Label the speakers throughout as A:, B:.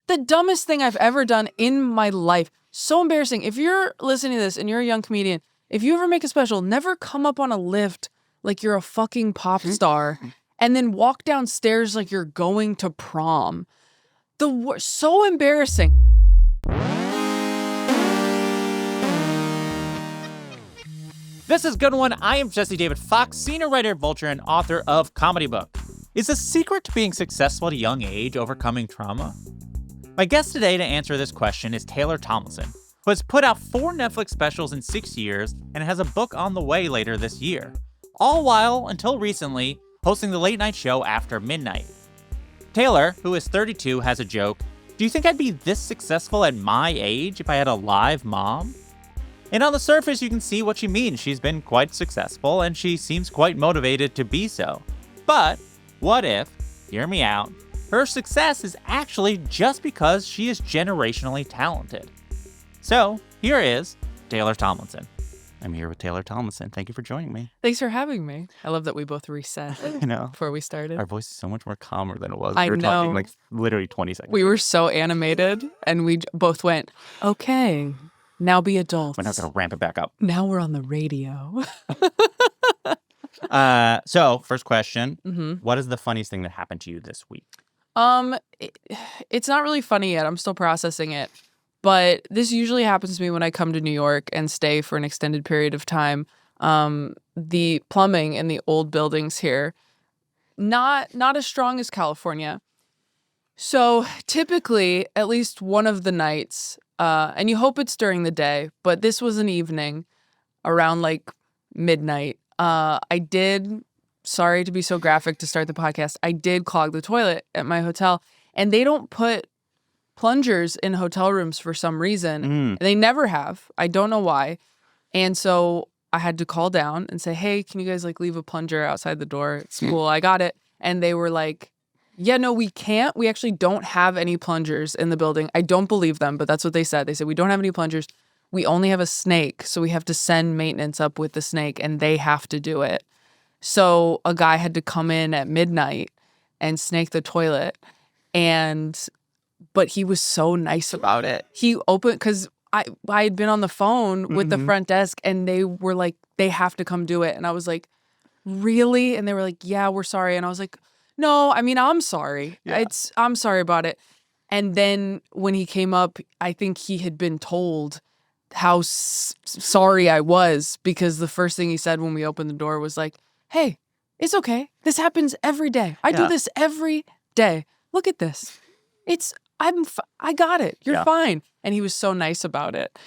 A: the dumbest thing I've ever done in my life. So embarrassing. If you're listening to this and you're a young comedian, if you ever make a special, never come up on a lift like you're a fucking pop star and then walk downstairs like you're going to prom. So embarrassing.
B: This is a good one. I am Jesse David Fox, senior writer at Vulture and author of Comedy Book. Is the secret to being successful at a young age overcoming trauma? My guest today to answer this question is Taylor Tomlinson, who has put out 4 Netflix specials in 6 years and has a book on the way later this year. All while, until recently, hosting the late night show After Midnight. Taylor, who is 32, has a joke. Do you think I'd be this successful at my age if I had a live mom? And on the surface, you can see what she means. She's been quite successful, and she seems quite motivated to be so. But what if, hear me out, her success is actually just because she is generationally talented? So, here is Taylor Tomlinson. I'm here with Taylor Tomlinson. Thank you for joining me.
A: Thanks for having me. I love that we both reset before we started.
B: Our voice is so much more calmer than it was.
A: I
B: We were
A: know.
B: talking like literally 20 seconds.
A: We were so animated, and we both went, okay, now be adults.
B: We're not going to ramp it back up.
A: Now we're on the radio.
B: So, first question. What is the funniest thing that happened to you this week?
A: It's not really funny yet. I'm still processing it. But this usually happens to me when I come to New York and stay for an extended period of time. The plumbing in the old buildings here, not as strong as California. So typically, at least one of the nights, and you hope it's during the day, but this was an evening around like midnight. Sorry to be so graphic to start the podcast, I did clog the toilet at my hotel, and they don't put plungers in hotel rooms for some reason. They never have. I don't know why. And so I had to call down and say, hey, can you guys like leave a plunger outside the door? It's cool. I got it. And they were like, yeah, no, we can't. We actually don't have any plungers in the building. I don't believe them, but that's what they said. They said, we don't have any plungers. We only have a snake. So we have to send maintenance up with the snake and they have to do it. So a guy had to come in at midnight and snake the toilet. But he was so nice about it. He opened, because I had been on the phone with the front desk and they were like, they have to come do it. And I was like, really? And they were like, yeah, we're sorry. And I was like, no, I mean, I'm sorry.
B: Yeah.
A: I'm sorry about it. And then when he came up, I think he had been told how sorry I was, because the first thing he said when we opened the door was like, hey, it's okay. This happens every day. I do this every day. Look at this. I got it. You're fine. And he was so nice about it.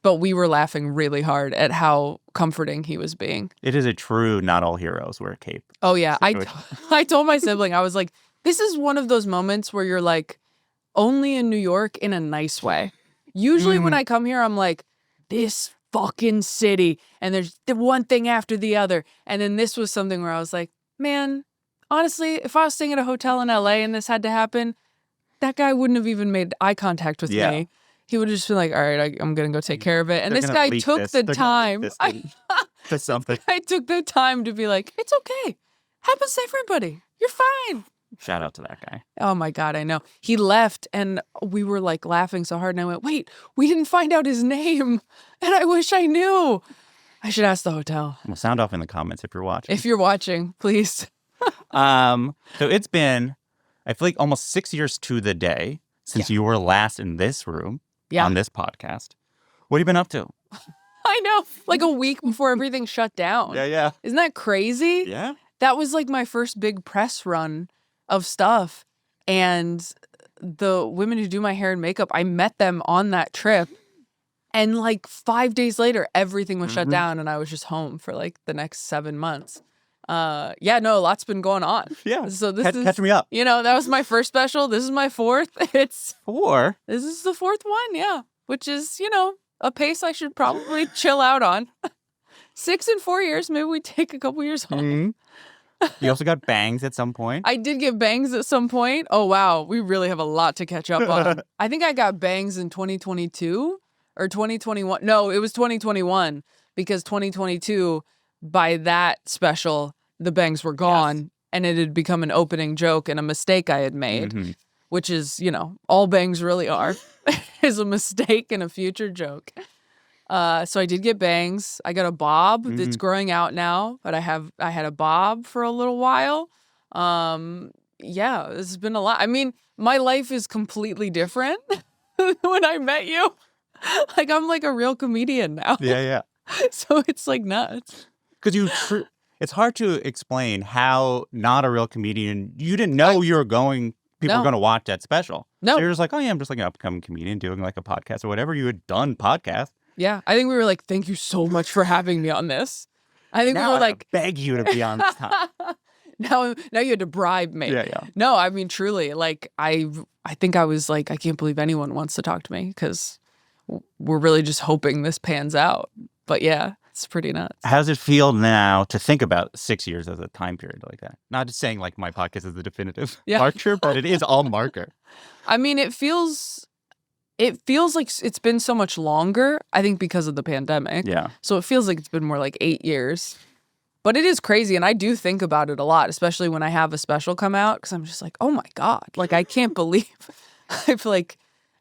A: But we were laughing really hard at how comforting he was being.
B: It is a true not all heroes wear a cape.
A: Oh, yeah. I told my sibling, I was like, this is one of those moments where you're like, only in New York in a nice way. Usually when I come here, I'm like, this fucking city. And there's the one thing after the other. And then this was something where I was like, man, honestly, if I was staying at a hotel in LA and this had to happen, that guy wouldn't have even made eye contact with me. He would have just been like, all right, I'm going to go take care of it. And this guy took the time.
B: To something.
A: I took the time to be like, it's okay. Happens to everybody. You're fine.
B: Shout out to that guy.
A: Oh, my God, I know. He left, and we were, like, laughing so hard. And I went, wait, we didn't find out his name. And I wish I knew. I should ask the hotel.
B: Well, sound off in the comments if you're watching.
A: If you're watching, please.
B: So it's been, I feel like, almost 6 years to the day since you were last in this room on this podcast. What have you been up to?
A: I know. Like a week before everything shut down.
B: Yeah.
A: Isn't that crazy?
B: Yeah.
A: That was like my first big press run of stuff. And the women who do my hair and makeup, I met them on that trip. And like 5 days later, everything was shut down and I was just home for like the next 7 months. A lot's been going on.
B: Yeah.
A: So this is,
B: catch me up.
A: That was my first special. This is my fourth. This is the fourth one. Yeah. Which is, a pace I should probably chill out on. 6 and 4 years. Maybe we take a couple years off.
B: You also got bangs at some point.
A: I did get bangs at some point. Oh, wow. We really have a lot to catch up on. I think I got bangs in 2022 or 2021. No, it was 2021 because 2022, by that special, the bangs were gone and it had become an opening joke and a mistake I had made. which is, all bangs really are, is a mistake and a future joke. So I did get bangs. I got a bob that's growing out now, but I had a bob for a little while. Yeah, it's been a lot. I mean, my life is completely different when I met you. Like, I'm like a real comedian now.
B: Yeah.
A: So it's like nuts.
B: Because it's hard to explain how not a real comedian, you didn't know you were people were going to watch that special.
A: No.
B: So you're just like, oh yeah, I'm just like an upcoming comedian doing like a podcast or whatever. You had done podcast.
A: Yeah, I think we were like, thank you so much for having me on this. I think
B: now
A: we were
B: I
A: like,
B: beg you to be on this time.
A: now you had to bribe me.
B: Yeah.
A: No, I mean, truly, like, I think I was like, I can't believe anyone wants to talk to me because we're really just hoping this pans out. But yeah, it's pretty nuts.
B: How does it feel now to think about 6 years as a time period like that? Not just saying like my podcast is the definitive marker, but it is all marker.
A: I mean, it feels like it's been so much longer, I think, because of the pandemic.
B: Yeah.
A: So it feels like it's been more like 8 years. But it is crazy, and I do think about it a lot, especially when I have a special come out, because I'm just like, oh my God, like, I can't believe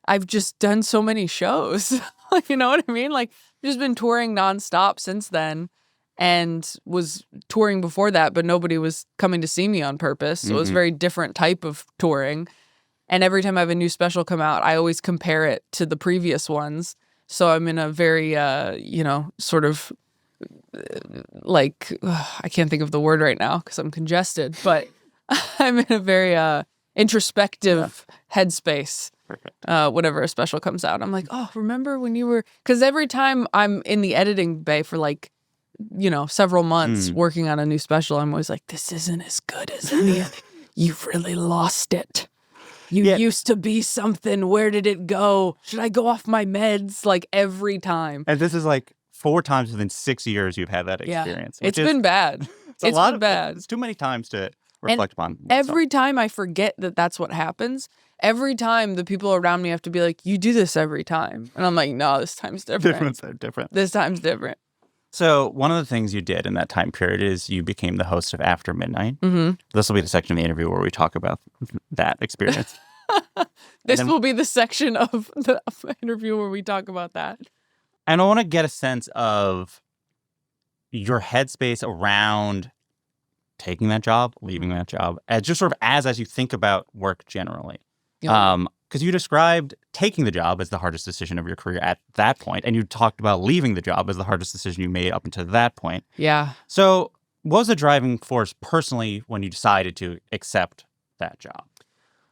A: I've just done so many shows. You know what I mean? Like, I've just been touring nonstop since then, and was touring before that, but nobody was coming to see me on purpose. So it was a very different type of touring. And every time I have a new special come out, I always compare it to the previous ones. So I'm in a very, sort of like, I can't think of the word right now because I'm congested, but I'm in a very introspective headspace.
B: Perfect.
A: Whenever a special comes out, I'm like, oh, remember when you were, because every time I'm in the editing bay for like, several months working on a new special, I'm always like, this isn't as good as any of it. You've really lost it. You used to be something. Where did it go? Should I go off my meds? Like every time.
B: And this is like 4 times within 6 years you've had that experience.
A: It's been bad. It's been bad.
B: It's too many times to reflect upon.
A: Every time I forget that that's what happens, every time the people around me have to be like, you do this every time. And I'm like, no, this time's different.
B: Different.
A: This time's different.
B: So one of the things you did in that time period is you became the host of After Midnight. Mm-hmm. This will be the section of the interview where we talk about that experience.
A: This will be the section of the interview where we talk about that.
B: And I want to get a sense of your headspace around taking that job, leaving that job, as just sort of as you think about work generally.
A: Yeah.
B: Because you described taking the job as the hardest decision of your career at that point, and you talked about leaving the job as the hardest decision you made up until that point.
A: Yeah.
B: So what was the driving force personally when you decided to accept that job?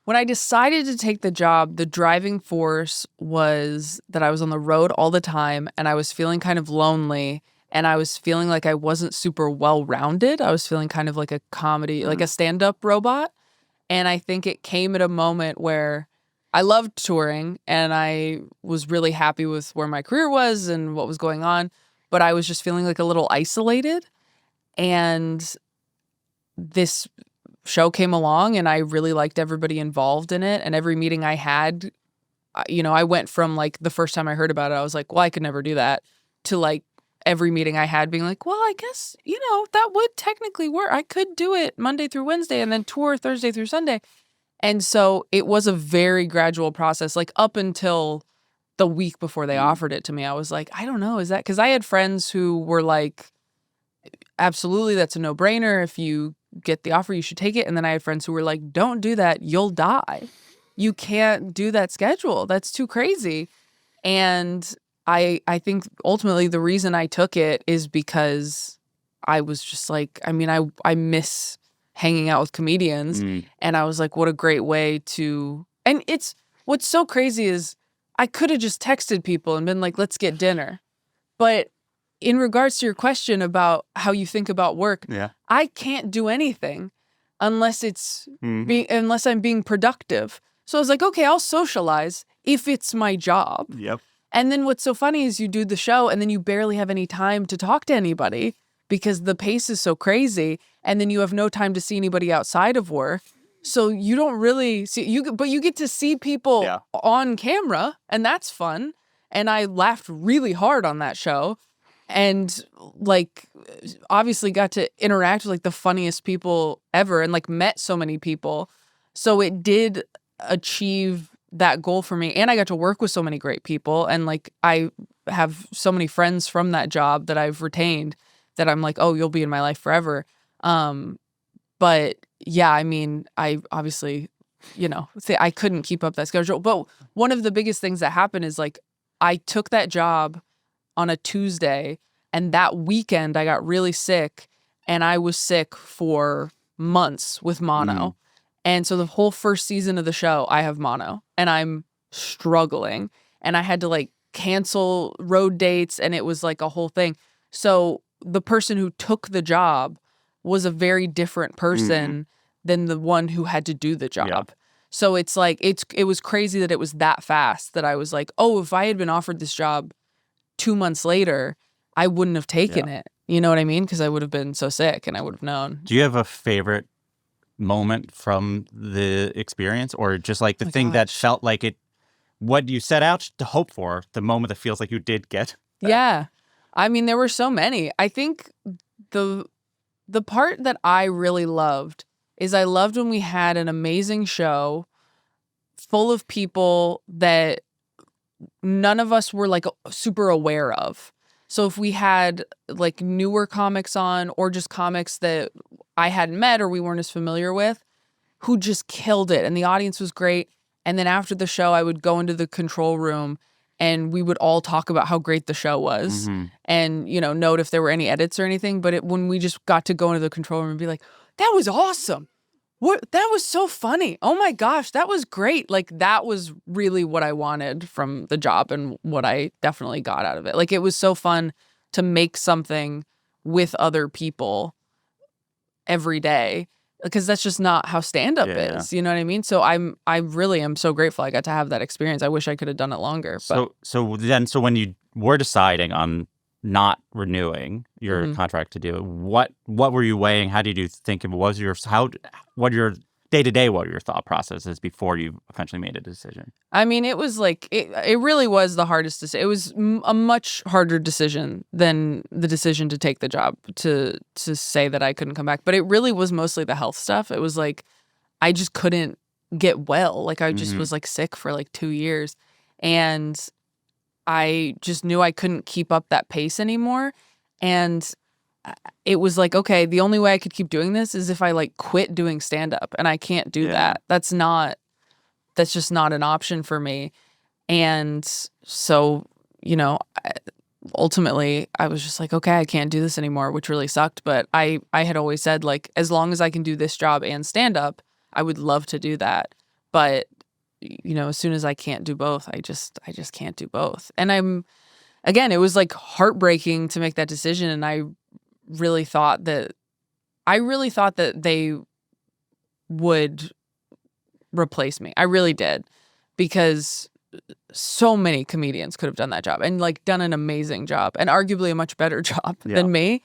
A: When I decided to take the job, the driving force was that I was on the road all the time, and I was feeling kind of lonely, and I was feeling like I wasn't super well-rounded. I was feeling kind of like a comedy, like a stand-up robot. And I think it came at a moment where I loved touring, and I was really happy with where my career was and what was going on, but I was just feeling like a little isolated. And this show came along, and I really liked everybody involved in it. And every meeting I had, I went from like the first time I heard about it, I was like, well, I could never do that, to like every meeting I had being like, well, I guess, that would technically work. I could do it Monday through Wednesday and then tour Thursday through Sunday. And so it was a very gradual process, like up until the week before they offered it to me. I was like, I don't know, is that, because I had friends who were like, absolutely, that's a no-brainer. If you get the offer, you should take it. And then I had friends who were like, don't do that. You'll die. You can't do that schedule. That's too crazy. And I think ultimately the reason I took it is because I was just like, I miss hanging out with comedians. And I was like, what a great way to, and what's so crazy is I could have just texted people and been like, let's get dinner. But in regards to your question about how you think about work, I can't do anything unless unless I'm being productive. So I was like, okay, I'll socialize if it's my job.
B: Yep.
A: And then what's so funny is you do the show and then you barely have any time to talk to anybody because the pace is so crazy. And then you have no time to see anybody outside of work. So you don't really see, but you get to see people on camera, and that's fun. And I laughed really hard on that show. And like, obviously got to interact with like the funniest people ever and like met so many people. So it did achieve that goal for me. And I got to work with so many great people. And like, I have so many friends from that job that I've retained that I'm like, oh, you'll be in my life forever. But yeah, I mean, I obviously, I couldn't keep up that schedule. But one of the biggest things that happened is like, I took that job on a Tuesday, and that weekend I got really sick, and I was sick for months with mono. And so the whole first season of the show, I have mono, and I'm struggling, and I had to like cancel road dates, and it was like a whole thing. So the person who took the job was a very different person than the one who had to do the job. Yeah. So it's like, it was crazy that it was that fast that I was like, oh, if I had been offered this job 2 months later, I wouldn't have taken it. You know what I mean? Because I would have been so sick and I would have known.
B: Do you have a favorite moment from the experience, or just like the thing that felt like it, what you set out to hope for, the moment that feels like you did get?
A: Yeah. I mean, there were so many. I think the part that I really loved is I loved when we had an amazing show full of people that none of us were like super aware of. So if we had like newer comics on, or just comics that I hadn't met or we weren't as familiar with, who just killed it, and the audience was great. And then after the show, I would go into the control room and we would all talk about how great the show was and, note if there were any edits or anything. But when we just got to go into the control room and be like, that was awesome. That was so funny. Oh my gosh, that was great. Like, that was really what I wanted from the job and what I definitely got out of it. Like, it was so fun to make something with other people every day, because that's just not how stand-up is. You know what I mean? So I really am so grateful I got to have that experience. I wish I could have done it longer. But.
B: So when you were deciding on not renewing your contract to do it, what were you weighing? How did you think it was? What your day-to-day, what your thought processes before you eventually made a decision?
A: I mean, it was like, it really was the hardest decision. It was a much harder decision than the decision to take the job, to say that I couldn't come back. But it really was mostly the health stuff. It was like, I just couldn't get well. Like, I just was like sick for like 2 years. And I just knew I couldn't keep up that pace anymore. And it was like, okay, the only way I could keep doing this is if I like quit doing stand-up, and I can't do that. That's just not an option for me. And so, ultimately I was just like, okay, I can't do this anymore, which really sucked. But I had always said, like, as long as I can do this job and stand-up, I would love to do that. But as soon as I can't do both, I just can't do both. And again, it was like heartbreaking to make that decision. And I really thought that they would replace me. I really did, because so many comedians could have done that job and like done an amazing job, and arguably a much better job than me.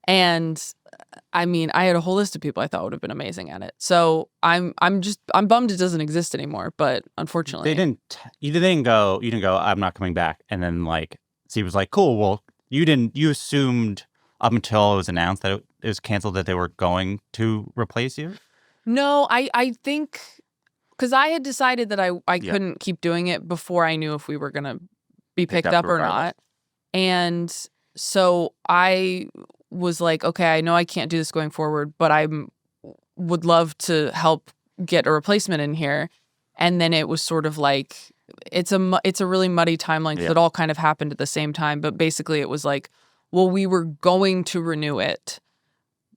A: And I mean, I had a whole list of people I thought would have been amazing at it. So I'm bummed it doesn't exist anymore. But unfortunately,
B: you didn't go, I'm not coming back. And then like, so he was like, cool. Well, you assumed up until it was announced that it was canceled that they were going to replace you?
A: No, I think, because I had decided that I couldn't keep doing it before I knew if we were going to be picked up or not. And so I was like, okay, I know I can't do this going forward, but I would love to help get a replacement in here. And then it was sort of like, it's a really muddy timeline, because it all kind of happened at the same time. But basically it was like, well, we were going to renew it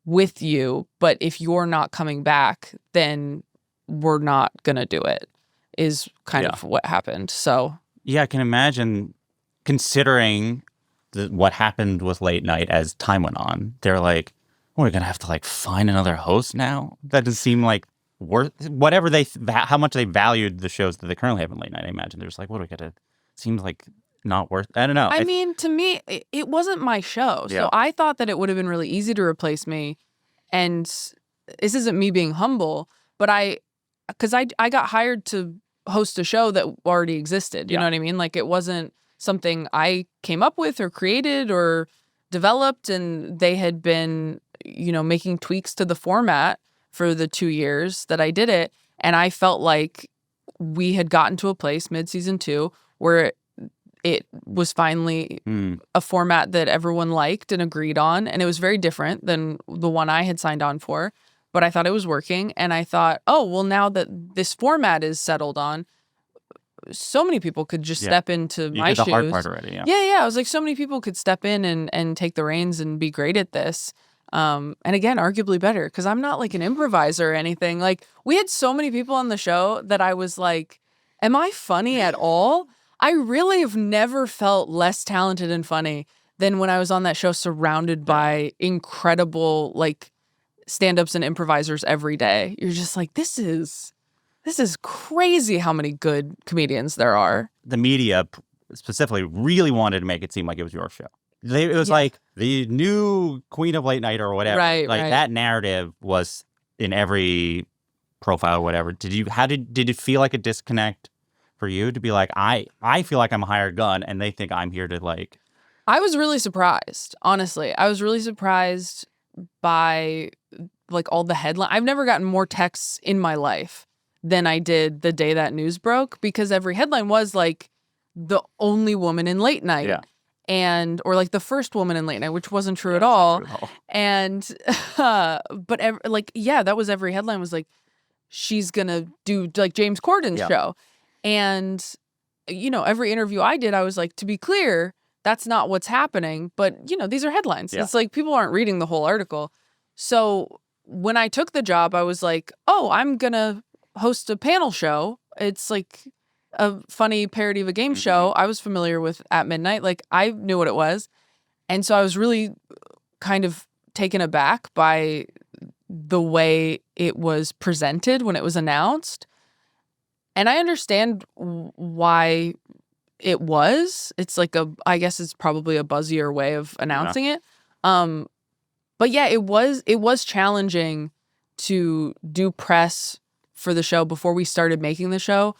A: with you, but if you're not coming back, then we're not going to do it, is kind of what happened. So
B: yeah, I can imagine, considering what happened with late night as time went on. They're like, we're going to have to like find another host now? That doesn't seem like worth whatever how much they valued the shows that they currently have in late night. I imagine they're just like, what do we got to, seems like not worth, I don't know.
A: I mean, to me, it wasn't my show. So I thought that it would have been really easy to replace me. And this isn't me being humble, but because I got hired to host a show that already existed. You know what I mean? Like, it wasn't something I came up with or created or developed, and they had been, making tweaks to the format for the 2 years that I did it. And I felt like we had gotten to a place mid-season 2 where it was finally a format that everyone liked and agreed on. And it was very different than the one I had signed on for. But I thought it was working. And I thought, oh, well, now that this format is settled on, so many people could just step into my shoes.
B: You did the hard part already, yeah.
A: Yeah. I was like, so many people could step in and take the reins and be great at this. And again, arguably better, because I'm not like an improviser or anything. Like, we had so many people on the show that I was like, am I funny at all? I really have never felt less talented and funny than when I was on that show surrounded by incredible like stand-ups and improvisers every day. You're just like, this is crazy how many good comedians there are.
B: The media specifically really wanted to make it seem like it was your show. It was like the new queen of late night or whatever.
A: Right.
B: That narrative was in every profile or whatever. Did it feel like a disconnect for you to be like, I feel like I'm a hired gun and they think I'm here to like...
A: I was really surprised, honestly. I was really surprised by like all the headlines. I've never gotten more texts in my life than I did the day that news broke, because every headline was like the only woman in late night.
B: Yeah.
A: And or like the first woman in late night, which wasn't true at all. And but that was every headline was like, she's gonna do like James Corden's show. And every interview I did, I was like, to be clear, that's not what's happening. But these are headlines. It's like people aren't reading the whole article. So when I took the job, I was like, oh, I'm gonna host a panel show. It's like a funny parody of a game show I was familiar with at midnight. Like, I knew what it was. And so I was really kind of taken aback by the way it was presented when it was announced. And I understand why it was. It's like I guess it's probably a buzzier way of announcing it. But yeah, it was challenging to do press for the show before we started making the show,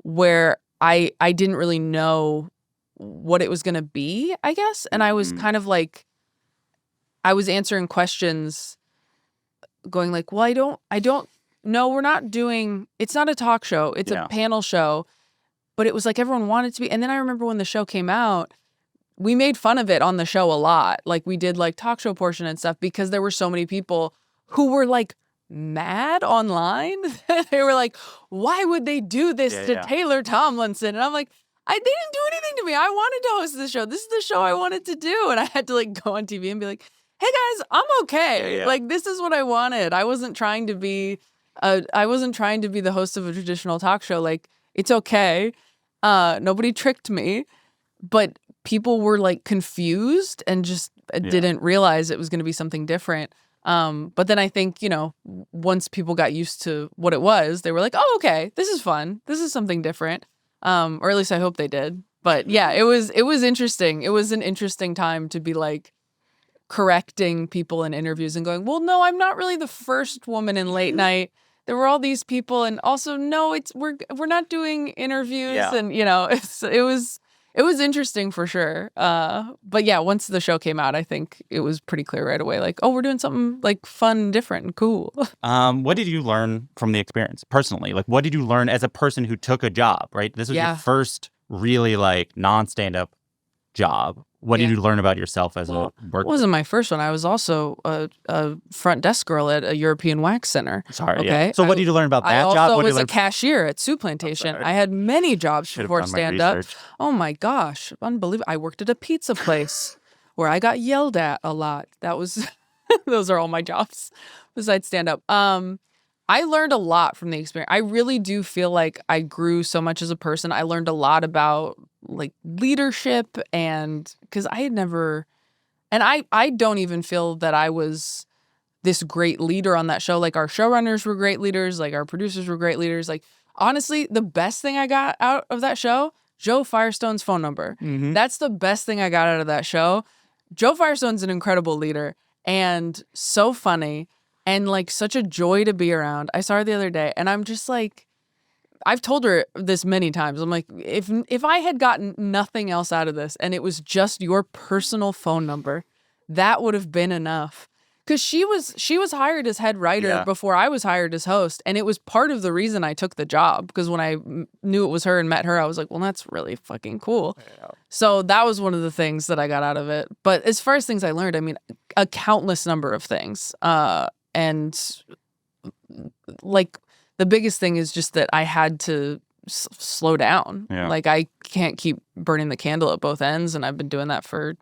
A: where I didn't really know what it was going to be, I guess. And I was kind of like, I was answering questions going like, well, I don't know. We're not doing, it's not a talk show. It's a panel show. But it was like everyone wanted it to be. And then I remember when the show came out, we made fun of it on the show a lot. Like, we did like talk show portion and stuff because there were so many people who were like mad online. They were like, why would they do this to Taylor Tomlinson? And I'm like, they didn't do anything to me. I wanted to host this show. This is the show I wanted to do. And I had to like go on TV and be like, hey guys, I'm okay. Like, this is what I wanted. I wasn't trying to be the host of a traditional talk show. Like, it's okay. Nobody tricked me. But people were like confused and just didn't realize it was going to be something different. But then I think, once people got used to what it was, they were like, oh, okay, this is fun. This is something different. Or at least I hope they did. But yeah, it was interesting. It was an interesting time to be like correcting people in interviews and going, well, no, I'm not really the first woman in late night. There were all these people, and also, no, we're not doing interviews. Yeah. And it was interesting for sure. But yeah, once the show came out, I think it was pretty clear right away, like, oh, we're doing something like fun, different, and cool.
B: What did you learn from the experience personally? Like, what did you learn as a person who took a job, right? This was your first really like non-stand-up job. What did you learn about yourself as a worker? It wasn't
A: my first one. I was also a front desk girl at a European wax center.
B: Sorry, okay. So what did you learn about that job?
A: I also was a cashier at Sioux Plantation. I had many jobs before stand-up. Oh my gosh, unbelievable. I worked at a pizza place where I got yelled at a lot. That was, those are all my jobs besides stand-up. I learned a lot from the experience. I really do feel like I grew so much as a person. I learned a lot about like leadership, and because I had never, and I don't even feel that I was this great leader on that show. Like, our showrunners were great leaders. Like, our producers were great leaders. Like, honestly, the best thing I got out of that show, Joe Firestone's phone number. Mm-hmm. That's the best thing I got out of that show. Joe Firestone's an incredible leader and so funny and like such a joy to be around. I saw her the other day and I'm just like, I've told her this many times. I'm like, if I had gotten nothing else out of this and it was just your personal phone number, that would have been enough. Because she was hired as head writer before I was hired as host. And it was part of the reason I took the job. Because when I knew it was her and met her, I was like, well, that's really fucking cool. Yeah. So that was one of the things that I got out of it. But as far as things I learned, I mean, a countless number of things. And like the biggest thing is just that I had to slow down. Yeah. Like I can't keep burning the candle at both ends. And I've been doing that for,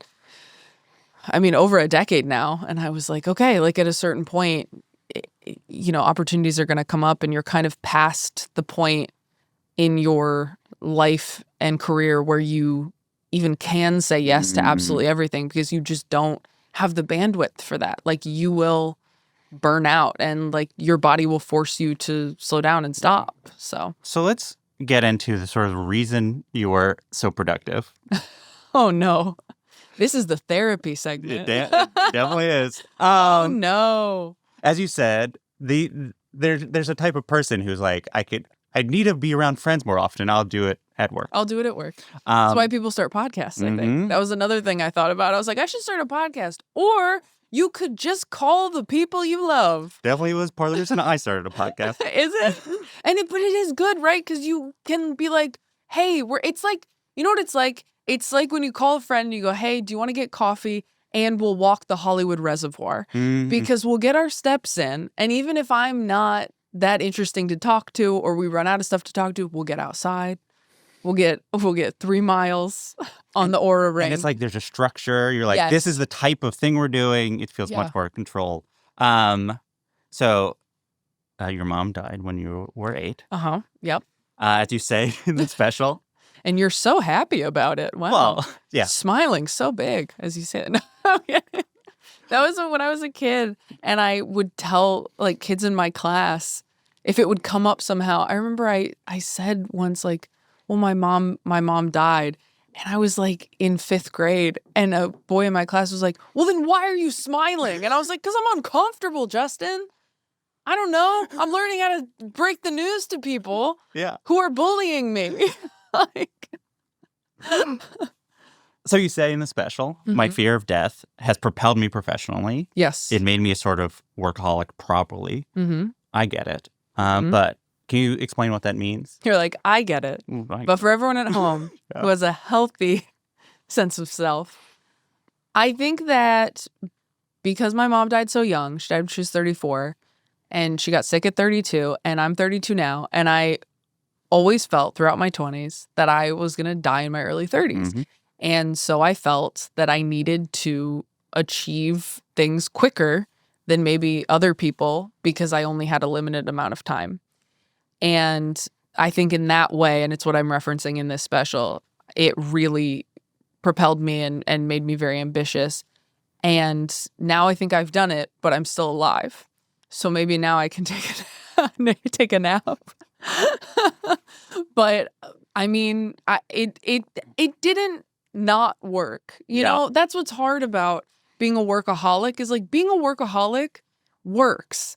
A: over a decade now. And I was like, okay, like at a certain point, opportunities are going to come up and you're kind of past the point in your life and career where you even can say yes to absolutely everything because you just don't have the bandwidth for that. Like you will burn out and like your body will force you to slow down and stop. So
B: let's get into the sort of reason you were so productive.
A: Oh, no. This is the therapy segment.
B: It definitely is.
A: Oh, no.
B: As you said, there's a type of person who's like, I need to be around friends more often. I'll do it at work.
A: I'll do it at work. That's why people start podcasts, I think. That was another thing I thought about. I was like, I should start a podcast. Or you could just call the people you love.
B: Definitely was part of the reason I started a podcast.
A: Is it? But it is good, right? Because you can be like, hey, it's like, you know what it's like? It's like when you call a friend and you go, hey, do you want to get coffee? And we'll walk the Hollywood Reservoir because we'll get our steps in. And even if I'm not that interesting to talk to or we run out of stuff to talk to, we'll get outside. We'll get 3 miles on the Aura Ring.
B: And it's like there's a structure. You're like, This is the type of thing we're doing. It feels much more control. So your mom died when you were 8.
A: Uh-huh. Yep.
B: As you say in the special.
A: And you're so happy about it. Wow.
B: Well, yeah.
A: Smiling so big, as you said. That was when I was a kid, and I would tell like kids in my class if it would come up somehow. I remember I said once like, well, my mom died, and I was like in 5th grade, and a boy in my class was like, well, then why are you smiling? And I was like, because I'm uncomfortable, Justin. I don't know. I'm learning how to break the news to people who are bullying me.
B: So you say in the special, my fear of death has propelled me professionally.
A: Yes.
B: It made me a sort of workaholic properly. I get it. But can you explain what that means?
A: You're like, I get it. But for everyone at home who has a healthy sense of self, I think that because my mom died so young, she died when she was 34, and she got sick at 32, and I'm 32 now, and I always felt throughout my 20s that I was going to die in my early 30s. And so I felt that I needed to achieve things quicker than maybe other people because I only had a limited amount of time. And I think in that way, and it's what I'm referencing in this special, it really propelled me and made me very ambitious. And now I think I've done it, but I'm still alive. So maybe now I can take a nap. But I mean, it didn't not work. You know, that's what's hard about being a workaholic is like being a workaholic works.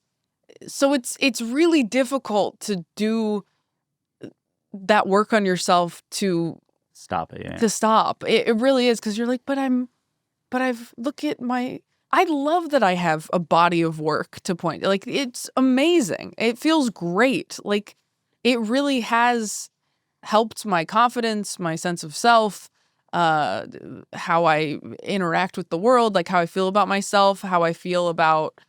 A: So it's really difficult to do that work on yourself to
B: stop it. Yeah.
A: To stop. It really is because you're like, I love that I have a body of work to point. Like, it's amazing. It feels great. Like, it really has helped my confidence, my sense of self, how I interact with the world, like how I feel about myself, how I feel about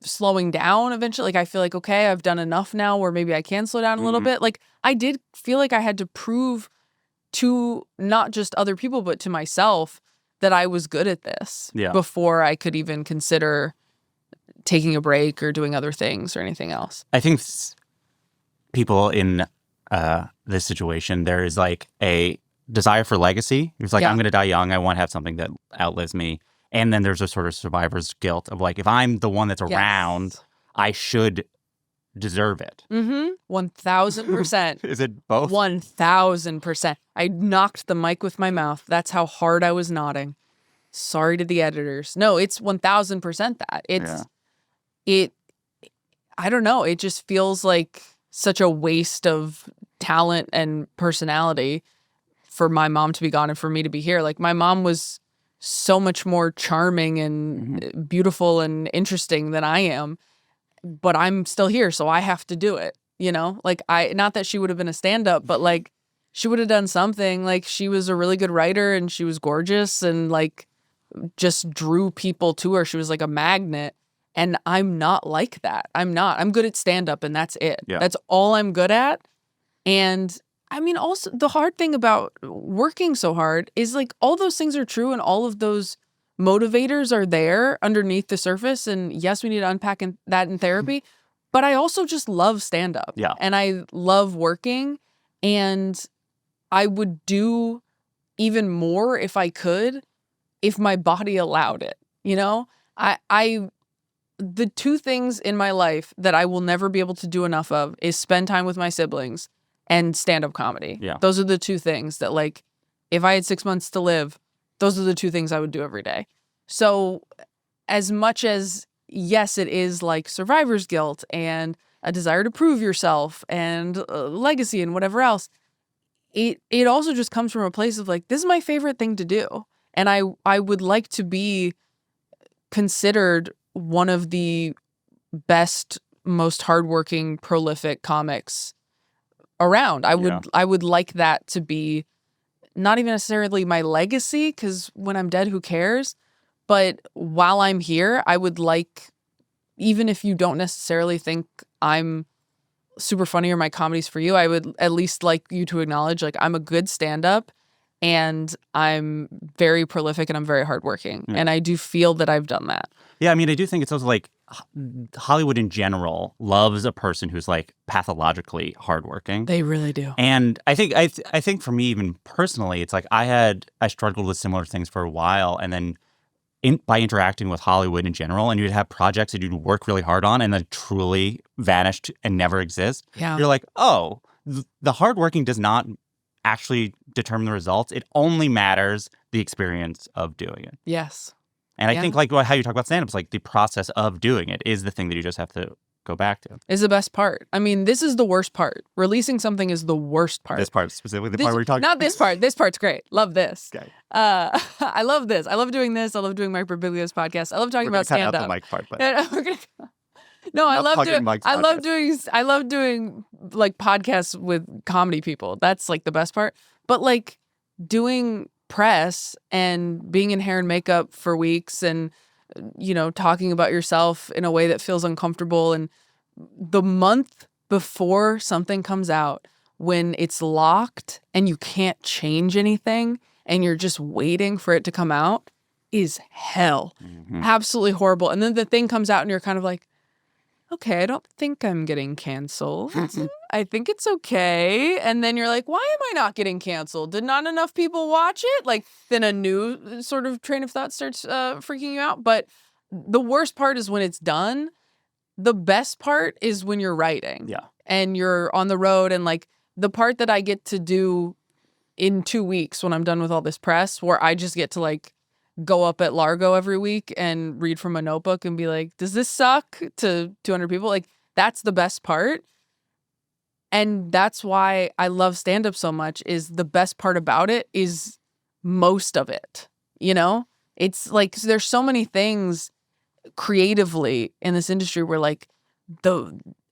A: slowing down eventually. Like, I feel like, okay, I've done enough now where maybe I can slow down a little bit. Like, I did feel like I had to prove to not just other people, but to myself that I was good at this before I could even consider taking a break or doing other things or anything else.
B: I think people in this situation, there is like a desire for legacy. It's like, I'm going to die young. I want to have something that outlives me. And then there's a sort of survivor's guilt of like, if I'm the one that's around, I should deserve it.
A: 1,000%.
B: Is it both?
A: 1,000%. I knocked the mic with my mouth. That's how hard I was nodding. Sorry to the editors. No, it's 1,000% that. I don't know. It just feels like such a waste of talent and personality for my mom to be gone and for me to be here. Like, my mom was so much more charming and beautiful and interesting than I am, but I'm still here, so I have to do it, you know? Like, not that she would have been a stand-up, but, like, she would have done something. Like, she was a really good writer, and she was gorgeous, and, like, just drew people to her. She was like a magnet, and I'm not like that. I'm not. I'm good at stand-up, and that's it.
C: Yeah.
A: That's all I'm good at. And I mean, also the hard thing about working so hard is like all those things are true and all of those motivators are there underneath the surface. And yes, we need to unpack that in therapy, but I also just love stand up.
C: Yeah.
A: And I love working, and I would do even more if I could, if my body allowed it. You know, the two things in my life that I will never be able to do enough of is spend time with my siblings and stand-up comedy.
C: Yeah.
A: Those are the two things that, like, if I had 6 months to live, those are the two things I would do every day. So as much as, yes, it is like survivor's guilt and a desire to prove yourself and legacy and whatever else, it also just comes from a place of like, this is my favorite thing to do. And I would like to be considered one of the best, most hardworking, prolific comics around. I would like that to be not even necessarily my legacy, because when I'm dead, who cares? But while I'm here, I would like, even if you don't necessarily think I'm super funny or my comedy's for you, I would at least like you to acknowledge, like, I'm a good stand-up and I'm very prolific and I'm very hardworking.
C: Yeah.
A: And I do feel that I've done that.
C: Yeah, I mean, I do think it's also like Hollywood in general loves a person who's like pathologically hardworking.
A: They really do.
C: And I think for me, even personally, it's like I struggled with similar things for a while, and then by interacting with Hollywood in general, and you'd have projects that you'd work really hard on and then truly vanished and never exist.
A: Yeah.
C: You're like, oh, the hardworking does not actually determine the results. It only matters the experience of doing it.
A: Yes.
C: And I think like how you talk about stand-up is like the process of doing it is the thing that you just have to go back to.
A: Is the best part. I mean, this is the worst part. Releasing something is the worst part.
C: This part specifically, the part where you're talking.
A: Not this part. This part's great. Love this.
C: Okay.
A: I love this. I love doing this. I love doing Mike Birbiglia's podcast. I love talking about stand-up.
C: Cut out the mic part, but
A: no, I
C: Not
A: love
C: talking Mike's
A: I love doing like podcasts with comedy people. That's like the best part. But like doing press and being in hair and makeup for weeks and, you know, talking about yourself in a way that feels uncomfortable, and the month before something comes out, when it's locked and you can't change anything and you're just waiting for it to come out, is hell. Absolutely horrible. And then the thing comes out and you're kind of like, okay, I don't think I'm getting canceled. I think it's okay. And then you're like, why am I not getting canceled? Did not enough people watch it? Like, then a new sort of train of thought starts freaking you out. But the worst part is when it's done. The best part is when you're writing.
C: Yeah.
A: And you're on the road, and like the part that I get to do in 2 weeks when I'm done with all this press, where I just get to like go up at Largo every week and read from a notebook and be like, does this suck to 200 people? Like, that's the best part. And that's why I love stand-up so much, is the best part about it is most of it, you know? It's like, there's so many things creatively in this industry where like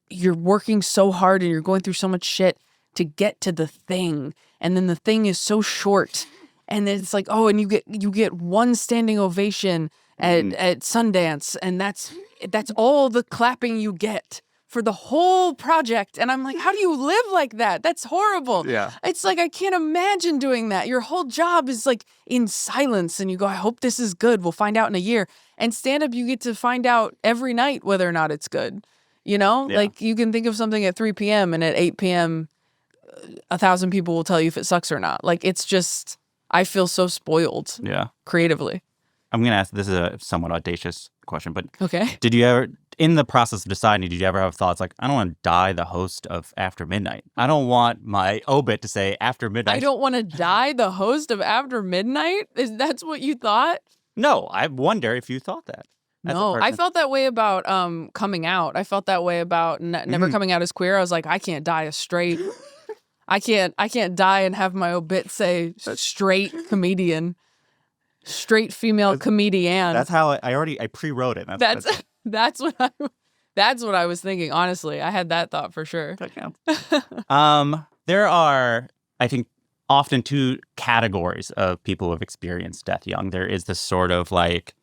A: you're working so hard and you're going through so much shit to get to the thing. And then the thing is so short. And then it's like, oh, and you get one standing ovation at Sundance, and that's all the clapping you get for the whole project. And I'm like, how do you live like that? That's horrible.
C: Yeah.
A: It's like, I can't imagine doing that. Your whole job is like in silence, and you go, I hope this is good. We'll find out in a year. And stand-up, you get to find out every night whether or not it's good. You know?
C: Yeah.
A: Like, you can think of something at 3 p.m. and at 8 p.m., 1,000 people will tell you if it sucks or not. Like, it's just, I feel so spoiled creatively.
C: I'm going to ask, this is a somewhat audacious question, but
A: Okay.
C: did you ever, in the process of deciding, did you ever have thoughts like, I don't want to die the host of After Midnight. I don't want my obit to say After Midnight.
A: I don't want to die the host of After Midnight? That's what you thought?
C: No, I wonder if you thought that. as a
A: No, I
C: person.
A: felt that way about coming out. I felt that way about never coming out as queer. I was like, I can't die a straight. I can't die and have my obit say straight comedian. straight female comedian.
C: That's how I pre-wrote it.
A: That's what I was thinking. Honestly, I had that thought for sure.
C: That counts. There are, I think, often two categories of people who have experienced death young. There is this sort of like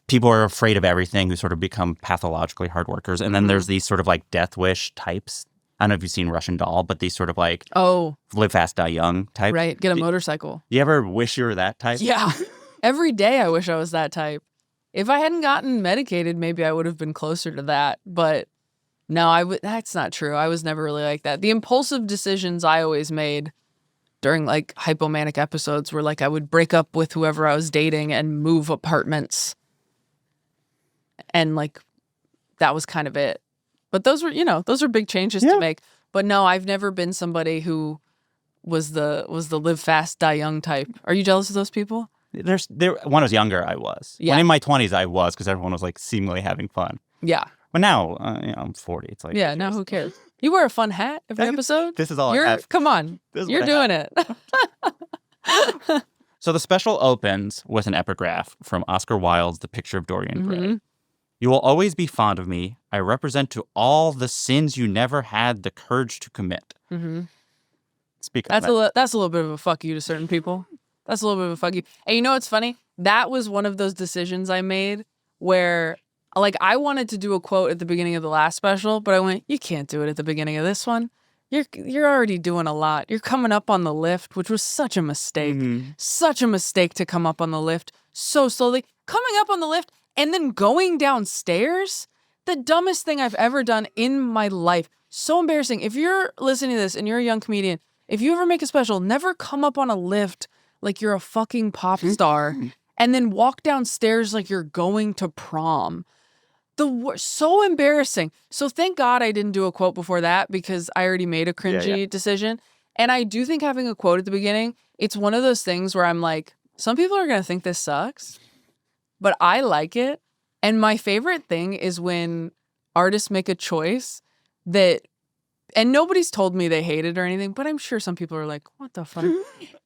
C: people who are afraid of everything who sort of become pathologically hard workers, and then there's these sort of like death wish types. I don't know if you've seen Russian Doll, but these sort of like live fast, die young type.
A: Right, get a motorcycle.
C: You ever wish you were that type?
A: Yeah. Every day I wish I was that type. If I hadn't gotten medicated, maybe I would have been closer to that. But no, that's not true. I was never really like that. The impulsive decisions I always made during like hypomanic episodes were like I would break up with whoever I was dating and move apartments. And like that was kind of it. But those were big changes to make. But no, I've never been somebody who was the live fast, die young type. Are you jealous of those people?
C: When I was younger, I was.
A: Yeah.
C: When in my 20s, I was, because everyone was like seemingly having fun.
A: Yeah.
C: But now, I'm 40. It's like,
A: yeah, now who cares? You wear a fun hat every episode?
C: This is all I have.
A: Come on. You're doing it.
C: So the special opens with an epigraph from Oscar Wilde's The Picture of Dorian Gray. You will always be fond of me. I represent to all the sins you never had the courage to commit. Speak of that.
A: That's a little bit of a fuck you to certain people. That's a little bit of a fuck you. And you know what's funny? That was one of those decisions I made where, like, I wanted to do a quote at the beginning of the last special, but I went, you can't do it at the beginning of this one. You're already doing a lot. You're coming up on the lift, which was such a mistake. Such a mistake to come up on the lift so slowly. Coming up on the lift and then going downstairs, the dumbest thing I've ever done in my life. So embarrassing. If you're listening to this and you're a young comedian, if you ever make a special, never come up on a lift like you're a fucking pop star and then walk downstairs like you're going to prom. So embarrassing. So thank God I didn't do a quote before that because I already made a cringy decision. And I do think having a quote at the beginning, it's one of those things where I'm like, some people are going to think this sucks, but I like it. And my favorite thing is when artists make a choice that, and nobody's told me they hate it or anything, but I'm sure some people are like, what the fuck?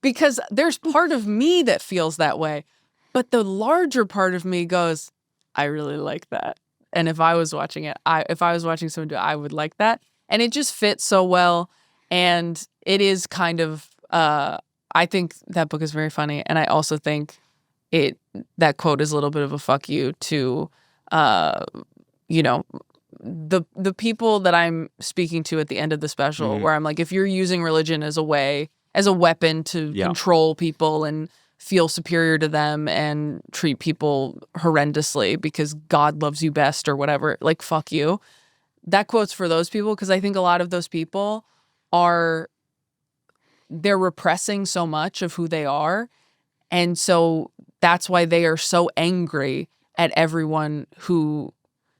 A: Because there's part of me that feels that way. But the larger part of me goes, I really like that. And if I was watching it, if I was watching someone do it, I would like that. And it just fits so well. And it is kind of, I think that book is very funny. And I also think that quote is a little bit of a fuck you to, the people that I'm speaking to at the end of the special, where I'm like, if you're using religion as a weapon to control people and feel superior to them and treat people horrendously because God loves you best or whatever, like, fuck you. That quote's for those people because I think a lot of those people they're repressing so much of who they are. And so that's why they are so angry at everyone who